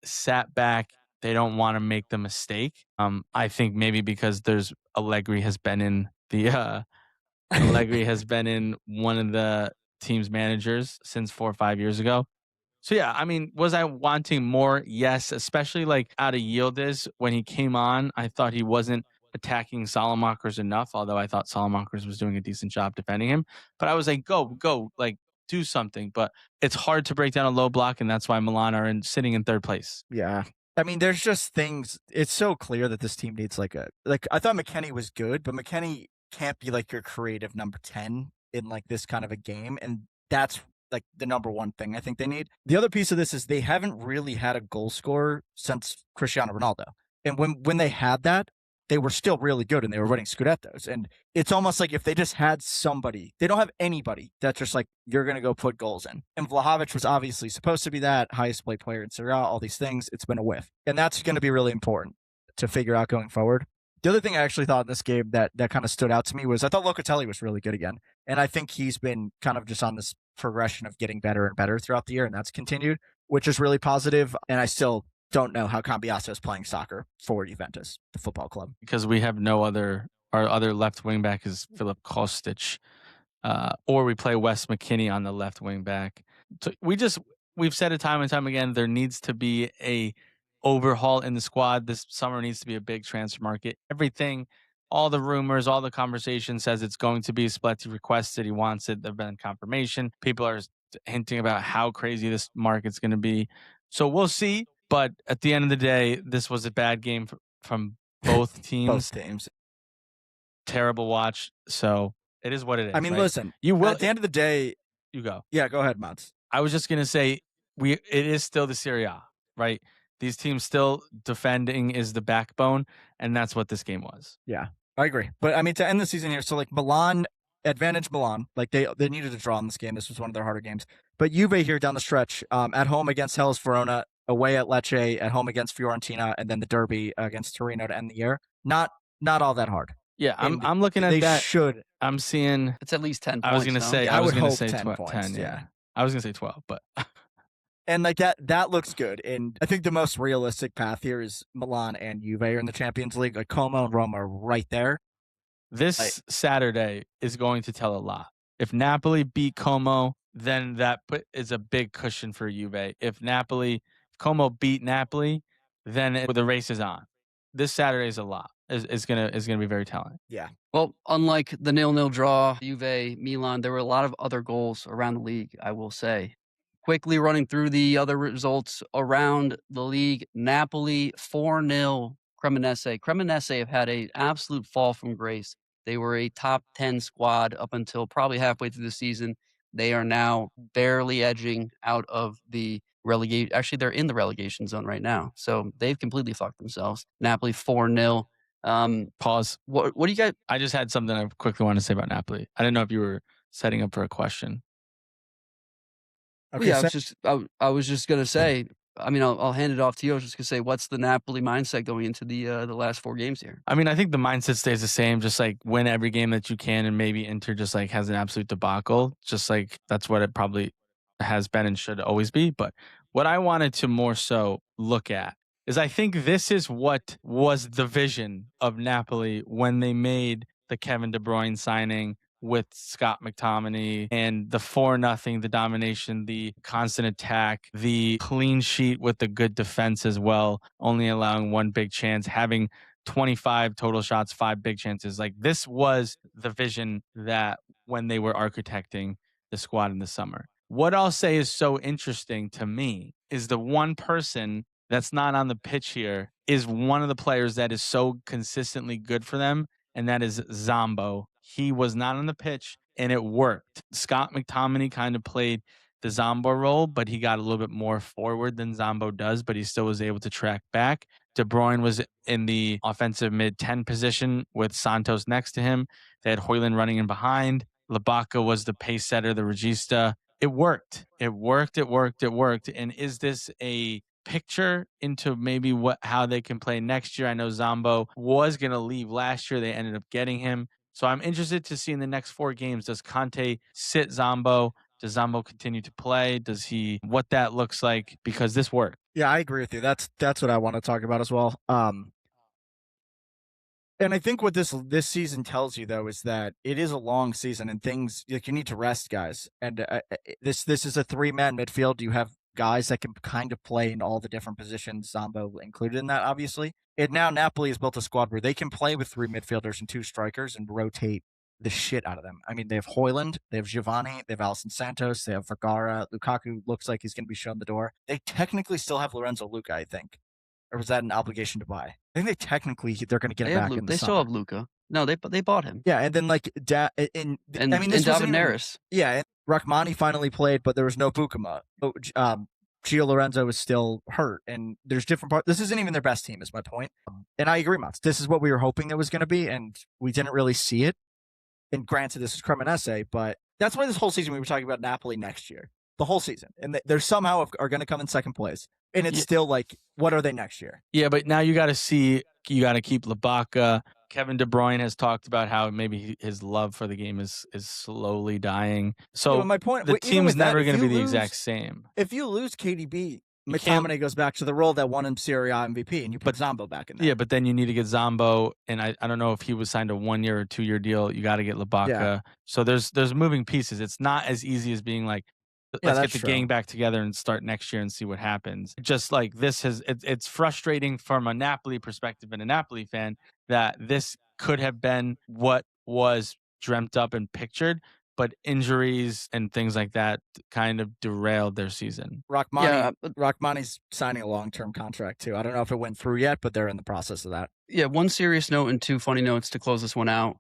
sat back. They don't want to make the mistake. I think maybe because Allegri has been in one of the team's managers since 4 or 5 years ago. So yeah, I mean, was I wanting more? Yes, especially like out of Yildiz when he came on. I thought he wasn't attacking Salamakers enough, although I thought Salamakers was doing a decent job defending him. But I was like, go, like do something. But it's hard to break down a low block, and that's why Milan are sitting in third place. Yeah. I mean, there's just things. It's so clear that this team needs I thought McKennie was good, but McKennie can't be like your creative number 10 in like this kind of a game. And that's like the number one thing I think they need. The other piece of this is they haven't really had a goal scorer since Cristiano Ronaldo. And when they had that, they were still really good and they were winning Scudettos. And it's almost like if they just had somebody, they don't have anybody that's just like, you're going to go put goals in. And Vlahovic was obviously supposed to be that highest paid player in Serie A, all these things. It's been a whiff. And that's going to be really important to figure out going forward. The other thing I actually thought in this game that kind of stood out to me was I thought Locatelli was really good again. And I think he's been kind of just on this progression of getting better and better throughout the year. And that's continued, which is really positive. And I still don't know how Cambiasso is playing soccer for Juventus, the football club. Because we have our other left wing back is Filip Kostic, or we play Wes McKennie on the left wing back. So we've said it time and time again, there needs to be a overhaul in the squad. This summer needs to be a big transfer market. Everything, all the rumors, all the conversation says it's going to be. Spalletti requested, he wants it. There've been confirmation. People are hinting about how crazy this market's going to be. So we'll see. But at the end of the day, this was a bad game from both teams. Both teams. Terrible watch. So it is what it is. I mean, right? listen, you will. At the end of the day, you go. Yeah, go ahead, Motts. I was just gonna say it is still the Serie A, right? These teams still defending is the backbone, and that's what this game was. Yeah, I agree. But I mean, to end the season here, so like Milan, advantage Milan. Like they needed a draw in this game. This was one of their harder games. But Juve here down the stretch, at home against Hellas Verona, away at Lecce, at home against Fiorentina, and then the derby against Torino to end the year. Not all that hard. Yeah, I'm looking at that. Should. I'm seeing. It's at least 10 points. I was going to say. I was going to say 10 points. 10, yeah. I was going to say 12, but. And like that looks good. And I think the most realistic path here is Milan and Juve are in the Champions League. Like Como and Roma are right there. This Saturday is going to tell a lot. If Napoli beat Como, then that is a big cushion for Juve. If Como beat Napoli, then the race is on. This Saturday is a lot. Is gonna be very telling. Yeah. Well, unlike the 0-0 draw, Juve, Milan, there were a lot of other goals around the league, I will say. Quickly running through the other results around the league. Napoli 4-0 Cremonese. Cremonese have had an absolute fall from grace. They were a top 10 squad up until probably halfway through the season. They are now barely edging out of the relegation. Actually, they're in the relegation zone right now. So they've completely fucked themselves. Napoli 4-0. Pause. What do you guys? I just had something I quickly want to say about Napoli. I didn't know if you were setting up for a question. Okay, yeah, I was just gonna say. I mean, I'll hand it off to you. I was just gonna say, what's the Napoli mindset going into the last 4 games here? I mean, I think the mindset stays the same. Just like win every game that you can, and maybe Inter just like has an absolute debacle. Just like that's what it probably has been and should always be. But what I wanted to more so look at is I think this is what was the vision of Napoli when they made the Kevin De Bruyne signing with Scott McTominay, and the 4-0, the domination, the constant attack, the clean sheet with the good defense as well, only allowing one big chance, having 25 total shots, 5 big chances. Like, this was the vision that when they were architecting the squad in the summer. What I'll say is so interesting to me is the one person that's not on the pitch here is one of the players that is so consistently good for them, and that is Zombo. He was not on the pitch, and it worked. Scott McTominay kind of played the Zombo role, but he got a little bit more forward than Zombo does, but he still was able to track back. De Bruyne was in the offensive mid-10 position with Santos next to him. They had Højlund running in behind. Labaka was the pace setter, the regista. It worked. It worked. And is this a picture into maybe how they can play next year? I know Zombo was going to leave last year. They ended up getting him. So I'm interested to see in the next 4 games, does Conte sit Zombo? Does Zombo continue to play? What that looks like? Because this worked. Yeah, I agree with you. That's what I want to talk about as well. And I think what this season tells you, though, is that it is a long season and things like you need to rest guys. And this is a 3-man midfield. You have guys that can kind of play in all the different positions, Zombo included in that, obviously. And now Napoli has built a squad where they can play with 3 midfielders and 2 strikers and rotate the shit out of them. I mean, they have Højlund, they have Giovanni, they have Alisson Santos, they have Vergara. Lukaku looks like he's going to be shown the door. They technically still have Lorenzo Luca, I think. Or was that an obligation to buy? I think they're going to get him back in the They summer. still have Luca. No, they bought him. Yeah, and then like David Neres. Yeah, and Rachmani finally played, but there was no Bukama. Gio Lorenzo is still hurt, and there's different parts. This isn't even their best team, is my point. And I agree, Motts. This is what we were hoping it was going to be, and we didn't really see it. And granted, this is Cremonese, but that's why this whole season we were talking about Napoli next year. The whole season. And they're somehow are going to come in second place. And it's still like, what are they next year? Yeah, but now you got to keep Labaka. Kevin De Bruyne has talked about how maybe his love for the game is slowly dying. So my point, the team's never going to be the exact same. If you lose KDB, McTominay goes back to the role that won him Serie A MVP, and you put Zombo back in there. Yeah, but then you need to get Zombo, and I don't know if he was signed a 1-year or 2-year deal. You got to get Labaka. Yeah. So there's moving pieces. It's not as easy as being like, let's get the gang back together and start next year and see what happens. Just like it's frustrating from a Napoli perspective and a Napoli fan that this could have been what was dreamt up and pictured, but injuries and things like that kind of derailed their season. Rachmani's signing a long-term contract too. I don't know if it went through yet, but they're in the process of that. Yeah, one serious note and 2 funny notes to close this one out.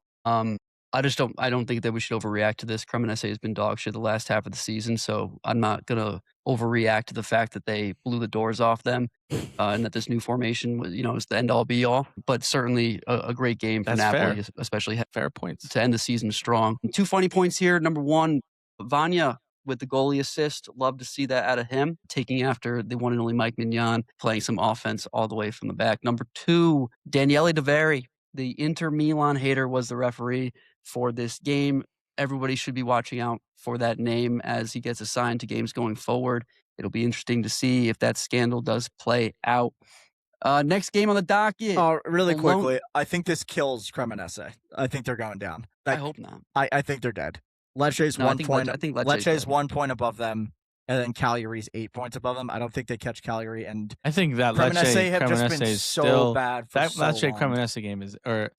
I don't think that we should overreact to this. Cremonese has been dog shit the last half of the season, so I'm not going to overreact to the fact that they blew the doors off them and that this new formation was, is the end-all be-all. But certainly a great game for Napoli, fair. Especially fair points to end the season strong. 2 funny points here. Number 1, Vanya with the goalie assist. Love to see that out of him, taking after the one and only Mike Mignon, playing some offense all the way from the back. Number 2, Daniele De Veri, the Inter Milan hater, was the referee for this game. Everybody should be watching out for that name as he gets assigned to games going forward. It'll be interesting to see if that scandal does play out. Next game on the docket. Really quickly, I think this kills Cremonese. I think they're going down. I hope not. I think they're dead. Lecce's 1 point. I think Lecce's 1 point above them, and then Cagliari's 8 points above them. I don't think they catch Cagliari, and I think that Cremonese have just been so bad for so long. Lecce Cremonese game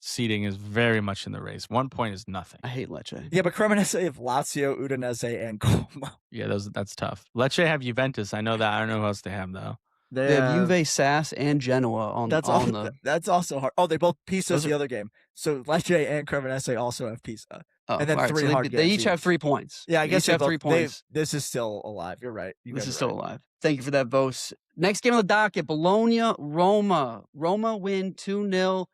seeding is very much in the race. 1 point is nothing. I hate Lecce. Yeah, but Cremonese have Lazio, Udinese, and Como. Yeah, that's tough. Lecce have Juventus. I know that. I don't know who else they have though. They have Juve, SAS, and Genoa on the. That's also hard. Oh, they both Pisa's the other game. So Lecce and Cremonese also have Pisa. Oh, and then right, 3 hard games. They each have 3 points. Yeah, I guess they have 3 points. This is still alive. You're right. This is still alive. Thank you for that, Vos. Next game on the docket, Bologna, Roma. Roma win 2-0.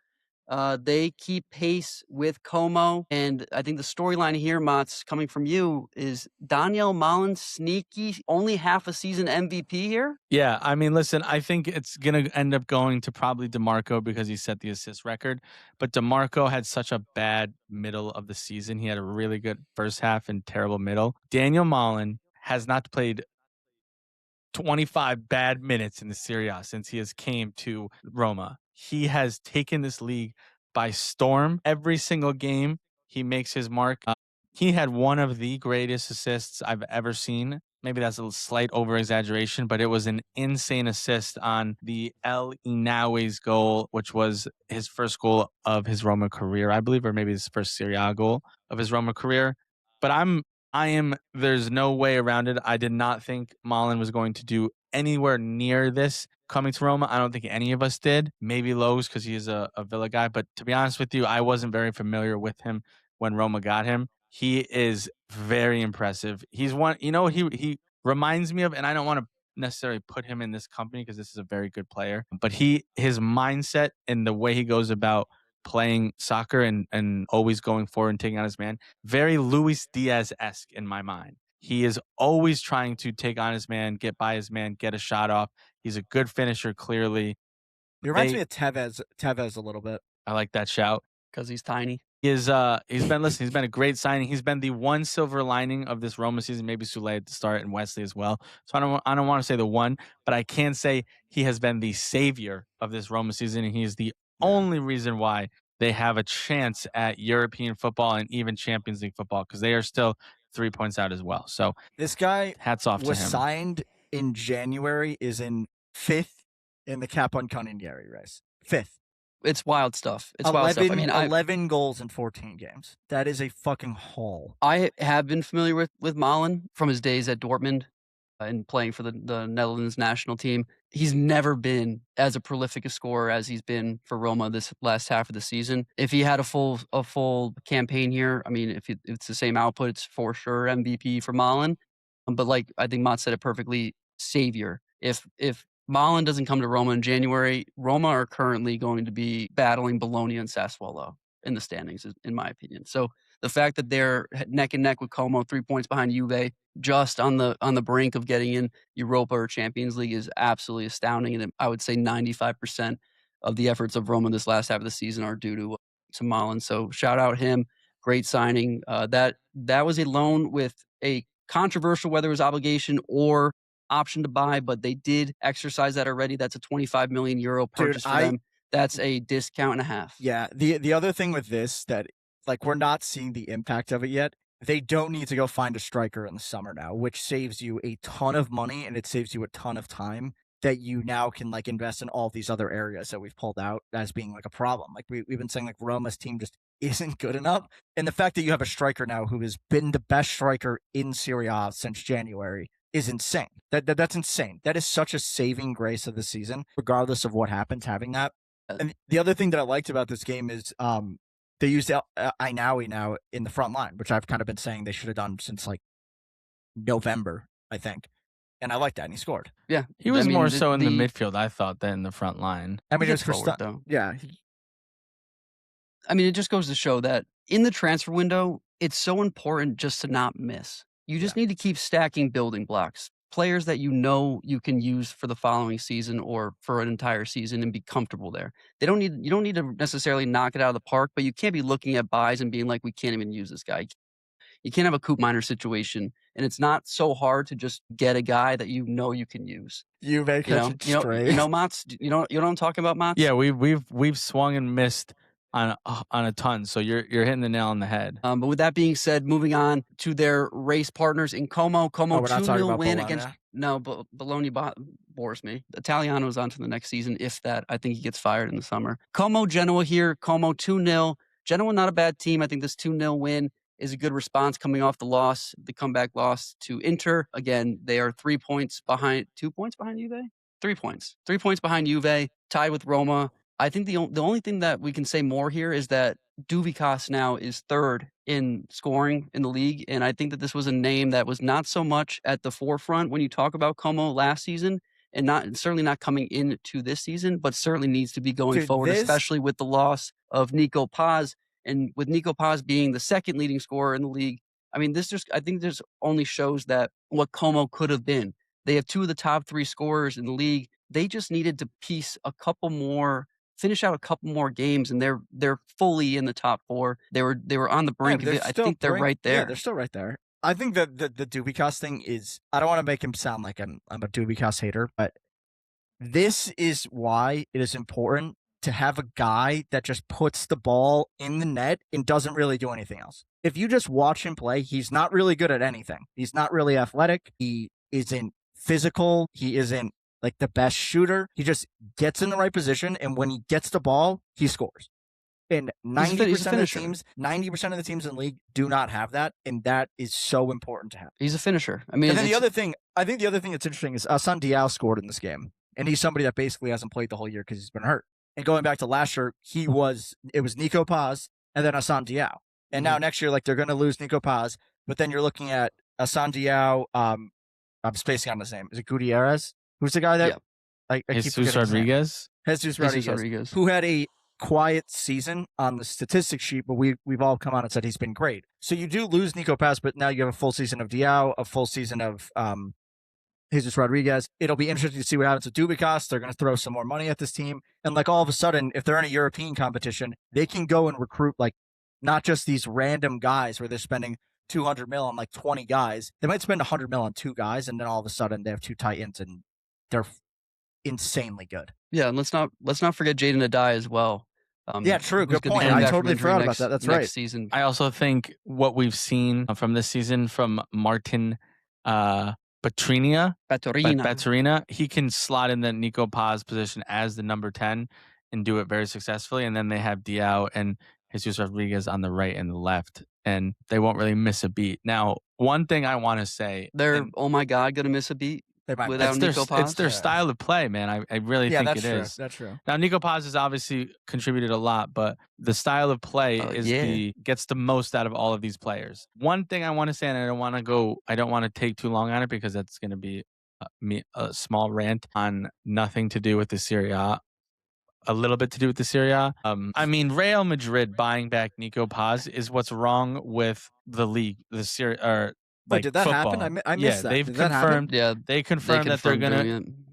They keep pace with Como. And I think the storyline here, Motts, coming from you, is Daniel Malin sneaky, only half a season MVP here? Yeah, I mean, listen, I think it's going to end up going to probably DeMarco because he set the assist record. But DeMarco had such a bad middle of the season. He had a really good first half and terrible middle. Daniel Malin has not played 25 bad minutes in the Serie A since he has came to Roma. He has taken this league by storm. Every single game, he makes his mark. He had one of the greatest assists I've ever seen maybe that's a slight over-exaggeration, but it was an insane assist on the El Inaue's goal, which was his first goal of his Roma career, I believe, or maybe his first Serie A goal of his Roma career. But there's no way around it. I did not think Malin was going to do anywhere near this coming to Roma. I don't think any of us did. Maybe Lowe's because he is a Villa guy. But to be honest with you, I wasn't very familiar with him when Roma got him. He is very impressive. He's one, he reminds me of, and I don't want to necessarily put him in this company because this is a very good player, but his mindset and the way he goes about playing soccer and always going forward and taking on his man, very Luis Diaz-esque in my mind. He is always trying to take on his man, get by his man, get a shot off. He's a good finisher, clearly. He reminds me of Tevez a little bit. I like that shout. Because he's tiny. He's been a great signing. He's been the one silver lining of this Roma season, maybe Sule at the start and Wesley as well. So I don't want to say the one, but I can say he has been the savior of this Roma season, and he is the only reason why they have a chance at European football and even Champions League football, because they are still 3 points out as well. So this guy hats off to him. Was signed in January, is in 5th in the Cap on Cagliari race. 5th. It's wild stuff. It's 11, wild stuff. I mean, 11 goals in 14 games. That is a fucking haul. I have been familiar with Malin from his days at Dortmund and playing for the Netherlands national team. He's never been as a prolific a scorer as he's been for Roma this last half of the season. If he had a full campaign here, I mean, if it's the same output, it's for sure MVP for Malin. But like I think Motts said it perfectly, savior. If Malin doesn't come to Roma in January, Roma are currently going to be battling Bologna and Sassuolo in the standings, in my opinion. So the fact that they're neck and neck with Como, 3 points behind Juve, just on the brink of getting in Europa or Champions League is absolutely astounding. And I would say 95% of the efforts of Roma this last half of the season are due to Malin. So shout out him. Great signing. That was a loan with a controversial whether it was obligation or option to buy, but they did exercise that already. That's a 25 million euro purchase for them. That's a discount and a half. Yeah. The other thing with this that like we're not seeing the impact of it yet. They don't need to go find a striker in the summer now, which saves you a ton of money and it saves you a ton of time that you now can like invest in all these other areas that we've pulled out as being like a problem. Like we've been saying like Roma's team just isn't good enough. And the fact that you have a striker now who has been the best striker in Serie A since January is insane. That's insane. That is such a saving grace of the season, regardless of what happens having that. And the other thing that I liked about this game is they used Ainaoui now in the front line, which I've kind of been saying they should have done since like November, I think. And I like that. And he scored. Yeah. He was more so in the midfield, I thought, than in the front line. I mean, it was forward, though. Yeah. I mean, it just goes to show that in the transfer window, it's so important just to not miss. You just need to keep stacking building blocks. Players that you know you can use for the following season or for an entire season and be comfortable there. You don't need to necessarily knock it out of the park, but you can't be looking at buys and being like, we can't even use this guy. You can't have a Coop Miner situation, and it's not so hard to just get a guy that you know you can use. You make it straight. You know, Motts. You know what I'm talking about, Motts? Yeah, we've swung and missed on a ton, so you're hitting the nail on the head. But with that being said, moving on to their race partners in Como. Como 2-0 win against Bologna bores me. Italiano's on to the next season, if that. I think he gets fired in the summer. Como Genoa here. Como 2-0. Genoa not a bad team. I think this 2-0 win is a good response coming off the comeback loss to Inter. Again, they are 3 points behind, 2 points behind Juve? 3 points. 3 points behind Juve, tied with Roma. I think the only thing that we can say more here is that Duvikas now is third in scoring in the league, and I think that this was a name that was not so much at the forefront when you talk about Como last season, and certainly not coming into this season, but certainly needs to be going forward, especially with the loss of Nico Paz, and with Nico Paz being the second leading scorer in the league. I mean, I think this only shows that what Como could have been. They have two of the top three scorers in the league. They just needed to finish out a couple more games, and they're fully in the top four. They were on the brink of it. I think they're right there. Yeah, they're still right there. I think that the Dubikas thing is, I don't want to make him sound like I'm a Dubikas hater, but this is why it is important to have a guy that just puts the ball in the net and doesn't really do anything else. If you just watch him play, he's not really good at anything. He's not really athletic. He isn't physical. He isn't like the best shooter. He just gets in the right position, and when he gets the ball, he scores. And 90% of the teams, 90% of the teams in the league do not have that, and that is so important to have. He's a finisher. I mean, and then the other thing, I think the other thing that's interesting is Hassan Diao scored in this game, and he's somebody that basically hasn't played the whole year because he's been hurt. And going back to last year, it was Nico Paz and then Hassan Diao. And now next year, like they're going to lose Nico Paz, but then you're looking at Hassan Diao. I'm spacing on his name. Is it Gutierrez? Who's the guy that? I Jesus Rodriguez. Jesus Rodriguez, who had a quiet season on the statistics sheet, but we've all come on and said he's been great. So you do lose Nico Paz, but now you have a full season of Diao, a full season of Jesus Rodriguez. It'll be interesting to see what happens with Dubicas. They're going to throw some more money at this team. And like all of a sudden, if they're in a European competition, they can go and recruit like not just these random guys where they're spending 200 mil on like 20 guys. They might spend 100 mil on 2 guys, and then all of a sudden they have 2 tight ends and they're insanely good. Yeah, and let's not forget Jaden Adai as well. Yeah, true. Good point. I totally forgot about that. That's right. Season. I also think what we've seen from this season from Martin Baturina, he can slot in the Nico Paz position as the number 10 and do it very successfully. And then they have Diao and Jesus Rodriguez on the right and the left, and they won't really miss a beat. Now, one thing I want to say, they're oh my god, gonna miss a beat. Without Nico Paz? It's their style of play, man. I really think it is. That's true. Now, Nico Paz has obviously contributed a lot, but the style of play gets the most out of all of these players. One thing I want to say, and I don't want to take too long on it because that's going to be a small rant on nothing to do with the Serie A. A little bit to do with the Serie A. I mean, Real Madrid buying back Nico Paz is what's wrong with the league, the Serie or. Like did that football. happen? I missed that. They've confirmed. They confirmed that they're going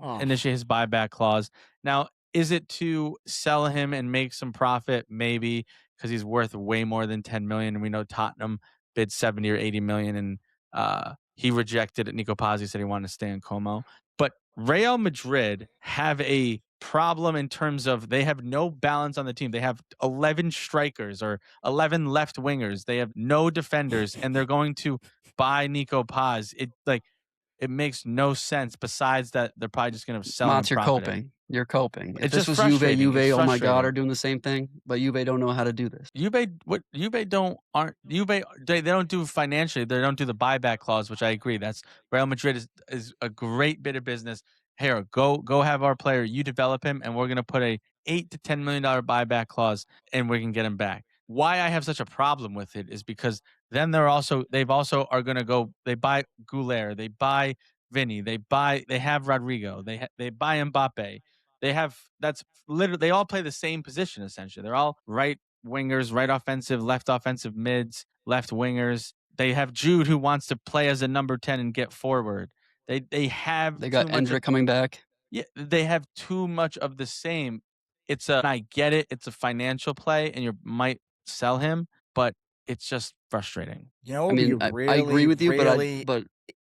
to initiate his buyback clause. Now, is it to sell him and make some profit? Maybe because he's worth way more than 10 million, and we know Tottenham bid 70 or 80 million, and he rejected it. Nico Paz, he said he wanted to stay in Como. But Real Madrid have a problem in terms of they have no balance on the team. They have 11 strikers or 11 left wingers. They have no defenders, and they're going to buy Nico Paz. It makes no sense. Besides that, they're probably just going to sell. Motts, you're coping. You're coping. If this was Juve, oh my god, are doing the same thing. But Juve don't know how to do this. Juve they don't do financially. They don't do the buyback clause, which I agree. That's Real Madrid is a great bit of business. Here, go have our player. You develop him, and we're going to put a $8 to $10 million buyback clause, and we can get him back. Why I have such a problem with it is because then they are going to go. They buy Goulet, they buy Vinny, they have Rodrigo, they buy Mbappe. That's literally they all play the same position essentially. They're all right wingers, right offensive, left offensive mids, left wingers. They have Jude who wants to play as a number 10 and get forward. They got Endrick coming back. Yeah, they have too much of the same. I get it. It's a financial play, and you might sell him, but it's just frustrating. You know, I agree with you, but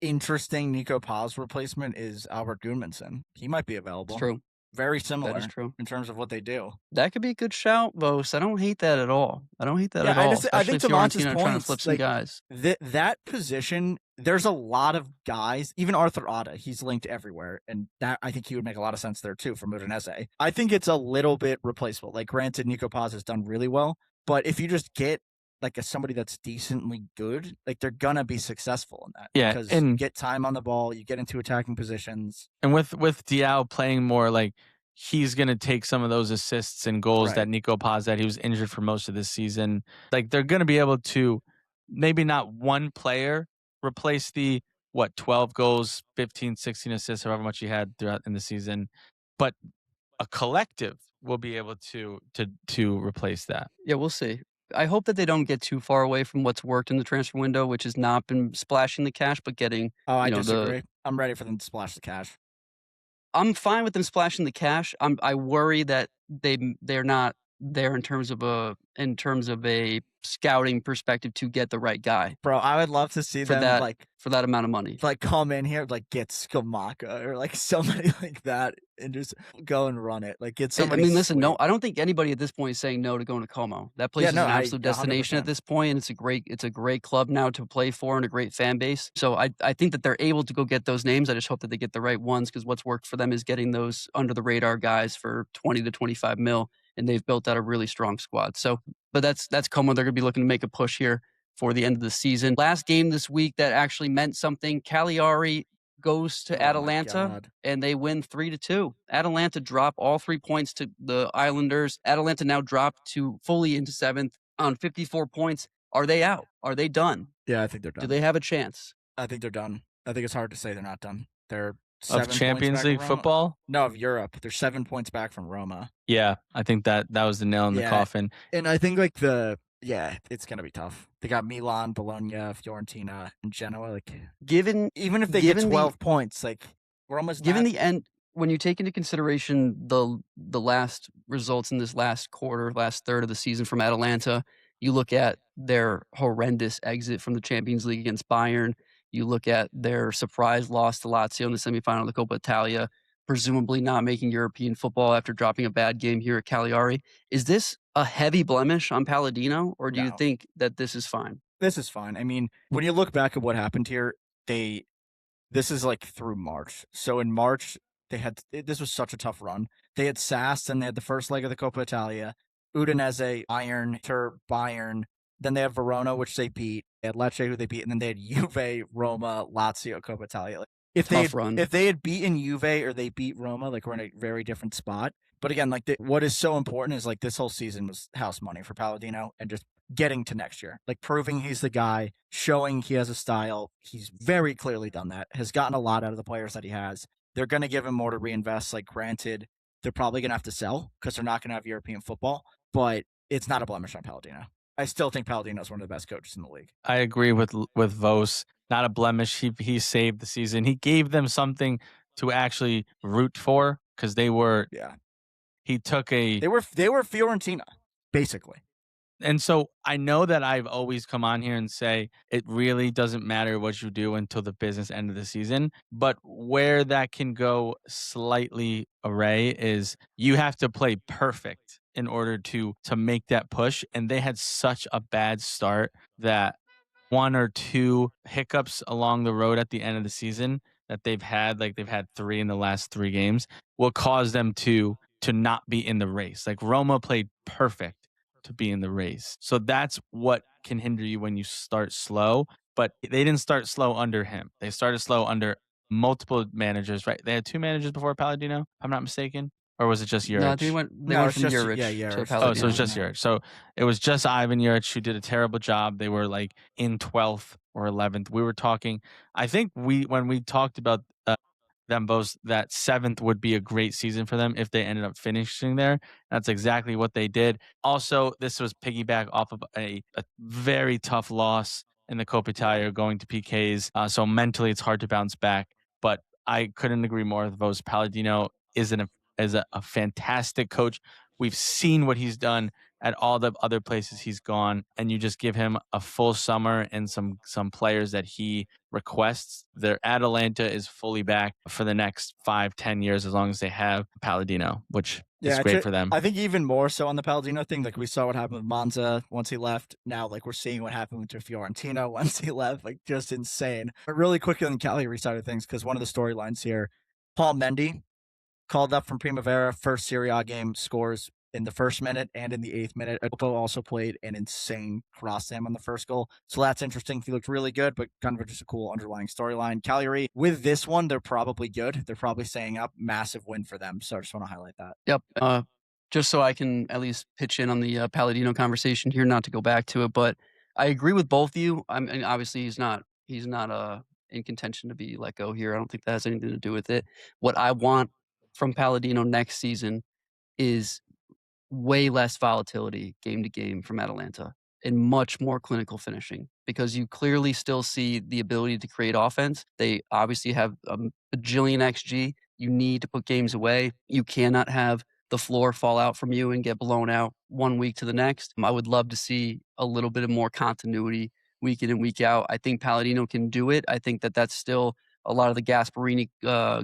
interesting Nico Paz replacement is Albert Gudmundsson. He might be available. It's true. Very similar. That is true. In terms of what they do. That could be a good shout, Vos. I don't hate that at all. I think to Mott's point, trying to flip some guys. That position, there's a lot of guys. Even Arthur Ada, he's linked everywhere, and that I think he would make a lot of sense there too for Udinese. I think it's a little bit replaceable. Like, granted, Nico Paz has done really well, but if you just get like somebody that's decently good, like they're gonna be successful in that. Yeah, because you get time on the ball, you get into attacking positions, and with Diao playing more, like he's gonna take some of those assists and goals that Nico Paz had. He was injured for most of this season. Like they're gonna be able to maybe not one player replace the 12 goals, 15, 16 assists, however much he had throughout in the season, but a collective will be able to replace that. Yeah, we'll see. I hope that they don't get too far away from what's worked in the transfer window, which has not been splashing the cash, but getting. Oh, I disagree. I'm ready for them to splash the cash. I'm fine with them splashing the cash. I worry that they're not there in terms of a scouting perspective to get the right guy Bro, I would love to see for them that amount of money. come in here, get Skamaka or somebody like that and just go and run it. Get I somebody. mean, listen, no, sweet. I don't think anybody at this point is saying no to going to Como. That place Yeah, is no, an I- absolute destination 100%. at this point, and it's a great club now to play for and a great fan base. So I think that they're able to go get those names. I just hope that they get the right ones, because what's worked for them is getting those under the radar guys for 20 to 25 mil, and they've built out a really strong squad. So, but that's Como. They're going to be looking to make a push here for the end of the season. Last game this week that actually meant something. Cagliari goes to Oh my Atalanta God. and they win 3-2. Atalanta drop all 3 points to the Islanders. Atalanta now dropped to fully into 7th on 54 points. Are they out? Are they done? Yeah, I think they're Do done. they have a chance? I think they're done. I think it's hard to say they're not done. They're 7 Of points Champions back from League Roma. football? No, of Europe. They're 7 points back from Roma. Yeah, I think that was the nail in the Yeah. coffin. And I think it's gonna be tough. They got Milan, Bologna, Fiorentina, and Genoa. Given Even if they get given 12 points, Roma's given not, the end, when you take into consideration the last results in this last quarter, last third of the season from Atalanta, you look at their horrendous exit from the Champions League against Bayern. You look at their surprise loss to Lazio in the semifinal of the Coppa Italia, presumably not making European football after dropping a bad game here at Cagliari. Is this a heavy blemish on Palladino, or do you No. think that this is fine? this is fine. I mean, when you look back at what happened here, this is through March. So in March, this was such a tough run. They had Sass, and they had the first leg of the Coppa Italia, Udinese, Bayern. Then they had Verona, which they beat. They had Lecce, who they beat, and then they had Juve, Roma, Lazio, Coppa Italia. If they had beaten Juve or they beat Roma, we're in a very different spot. But again, what is so important is this whole season was house money for Palladino and just getting to next year, proving he's the guy, showing he has a style. He's very clearly done that, has gotten a lot out of the players that he has. They're going to give him more to reinvest. Granted, they're probably going to have to sell because they're not going to have European football, but it's not a blemish on Palladino. I still think Palladino is one of the best coaches in the league. I agree with Vos. Not a blemish. He saved the season. He gave them something to actually root for, because they were. Yeah. He took a. They were Fiorentina, basically. And so I know that I've always come on here and say it really doesn't matter what you do until the business end of the season. But where that can go slightly array is you have to play perfect in order to make that push. And they had such a bad start that one or two hiccups along the road at the end of the season that they've had 3 in the last 3 games, will cause them to not be in the race. Roma played perfect to be in the race. So that's what can hinder you when you start slow. But they didn't start slow under him. They started slow under multiple managers, right? They had 2 managers before Palladino, if I'm not mistaken. Or was it just Juric? No, they went from Juric to Juric. Palladino. Oh, so it's just Juric. So it was just Ivan Juric who did a terrible job. They were in 12th or 11th. We were talking, I think when we talked about them both, that 7th would be a great season for them if they ended up finishing there. That's exactly what they did. Also, this was piggyback off of a very tough loss in the Coppa Italia, going to PKs. So mentally, it's hard to bounce back. But I couldn't agree more with Vos. Palladino is a fantastic coach. We've seen what he's done at all the other places he's gone, and you just give him a full summer and some players that he requests. Their Atalanta is fully back for the next 5-10 years as long as they have Palladino, which is great for them. I think even more so on the Palladino thing. We saw what happened with Monza once he left. Now, we're seeing what happened with Fiorentina once he left. Just insane. But really quickly on the Cagliari side of things, because one of the storylines here, Paul Mendy, called up from Primavera, first Serie A game, scores in the first minute and in the 8th minute. Agopo also played an insane cross slam on the first goal. So that's interesting. He looked really good, but kind of just a cool underlying storyline. Cagliari, with this one, they're probably good. They're probably staying up. Massive win for them. So I just want to highlight that. Yep. Just so I can at least pitch in on the Palladino conversation here, not to go back to it, but I agree with both of you. I mean, obviously he's not in contention to be let go here. I don't think that has anything to do with it. What I want from Palladino next season is way less volatility game to game from Atalanta and much more clinical finishing, because you clearly still see the ability to create offense. They obviously have a bajillion XG. You need to put games away. You cannot have the floor fall out from you and get blown out 1 week to the next. I would love to see a little bit of more continuity week in and week out. I think Palladino can do it. I think that that's still a lot of the Gasparini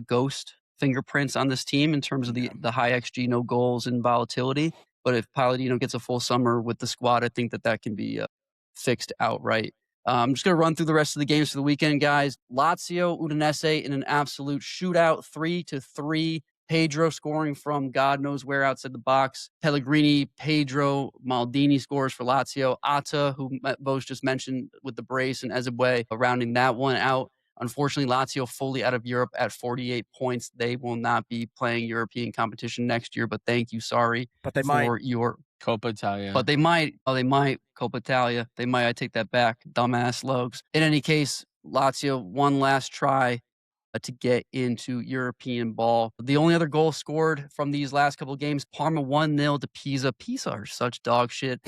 ghost fingerprints on this team in terms of the high XG, no goals, and volatility. But if Palladino gets a full summer with the squad, I think that that can be fixed outright. I'm just going to run through the rest of the games for the weekend, guys. Lazio, Udinese in an absolute shootout, 3-3. Pedro scoring from God knows where outside the box. Pellegrini, Pedro, Maldini scores for Lazio. Atta, who Bo's just mentioned with the brace, and Ezebue rounding that one out. Unfortunately, Lazio fully out of Europe at 48 points. They will not be playing European competition next year, but thank you, sorry. But they for might. your Coppa Italia. But they might. Oh, they might. Coppa Italia. They might. I take that back. Dumbass Logs. In any case, Lazio, one last try to get into European ball. The only other goal scored from these last couple of games, Parma 1-0 to Pisa. Pisa are such dog shit.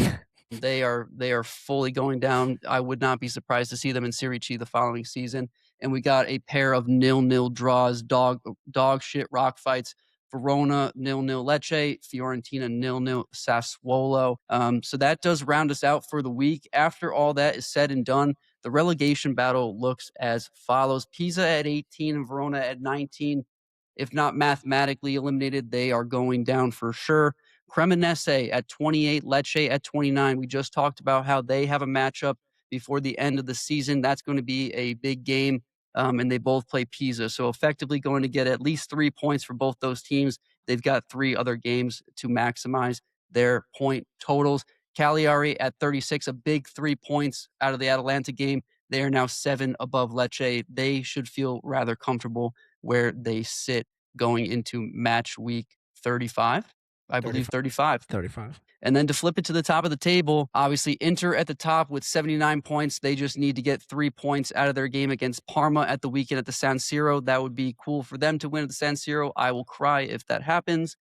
They are fully going down. I would not be surprised to see them in Serie A the following season. And we got a pair of 0-0 draws, dog shit rock fights. Verona 0-0 Lecce, Fiorentina 0-0 Sassuolo. So that does round us out for the week. After all that is said and done, the relegation battle looks as follows. Pisa at 18 and Verona at 19. If not mathematically eliminated, they are going down for sure. Cremonese at 28, Lecce at 29. We just talked about how they have a matchup before the end of the season. That's going to be a big game, and they both play Pisa. So effectively going to get at least 3 points for both those teams. They've got 3 other games to maximize their point totals. Cagliari at 36, a big 3 points out of the Atalanta game. They are now 7 above Lecce. They should feel rather comfortable where they sit going into match week 35. I believe 35. 35. And then to flip it to the top of the table, obviously Inter at the top with 79 points. They just need to get 3 points out of their game against Parma at the weekend at the San Siro. That would be cool for them to win at the San Siro. I will cry if that happens.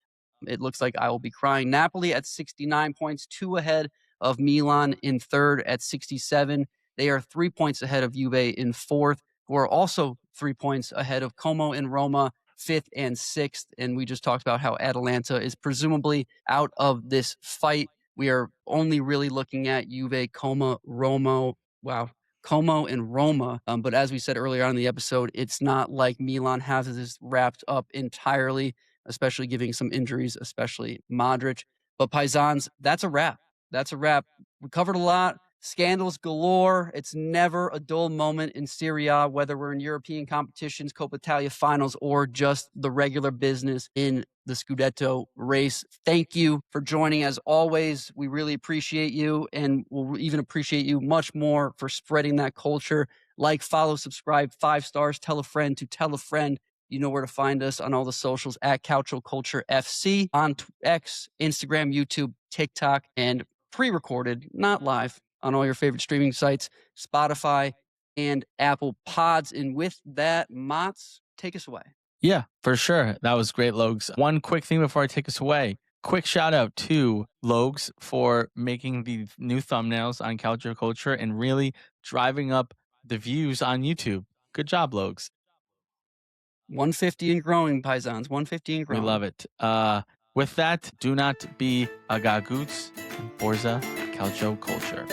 It looks like I will be crying. Napoli at 69 points, 2 ahead of Milan in third at 67. They are 3 points ahead of Juve in fourth, who are also 3 points ahead of Como and Roma, 5th and 6th. And we just talked about how Atalanta is presumably out of this fight. We are only really looking at Juve, Como, Roma. Wow. Como and Roma. But as we said earlier on in the episode, it's not like Milan has this wrapped up entirely, especially giving some injuries, especially Modric. But Paisans, that's a wrap. That's a wrap. We covered a lot. Scandals galore. It's never a dull moment in Serie A, whether we're in European competitions, Coppa Italia finals, or just the regular business in the Scudetto race. Thank you for joining. As always, we really appreciate you, and we'll even appreciate you much more for spreading that culture. Like, follow, subscribe, 5 stars, tell a friend to tell a friend. You know where to find us on all the socials at Calcio Culture FC on X, Instagram, YouTube, TikTok, and pre-recorded, not live, on all your favorite streaming sites, Spotify and Apple Pods. And with that, Motts, take us away. Yeah, for sure. That was great, Logs. One quick thing before I take us away. Quick shout out to Logs for making the new thumbnails on Calcio Culture and really driving up the views on YouTube. Good job, Logs. 150 and growing, Paisans. 150 and growing. We love it. With that, do not be a gagoots. Forza Calcio Culture.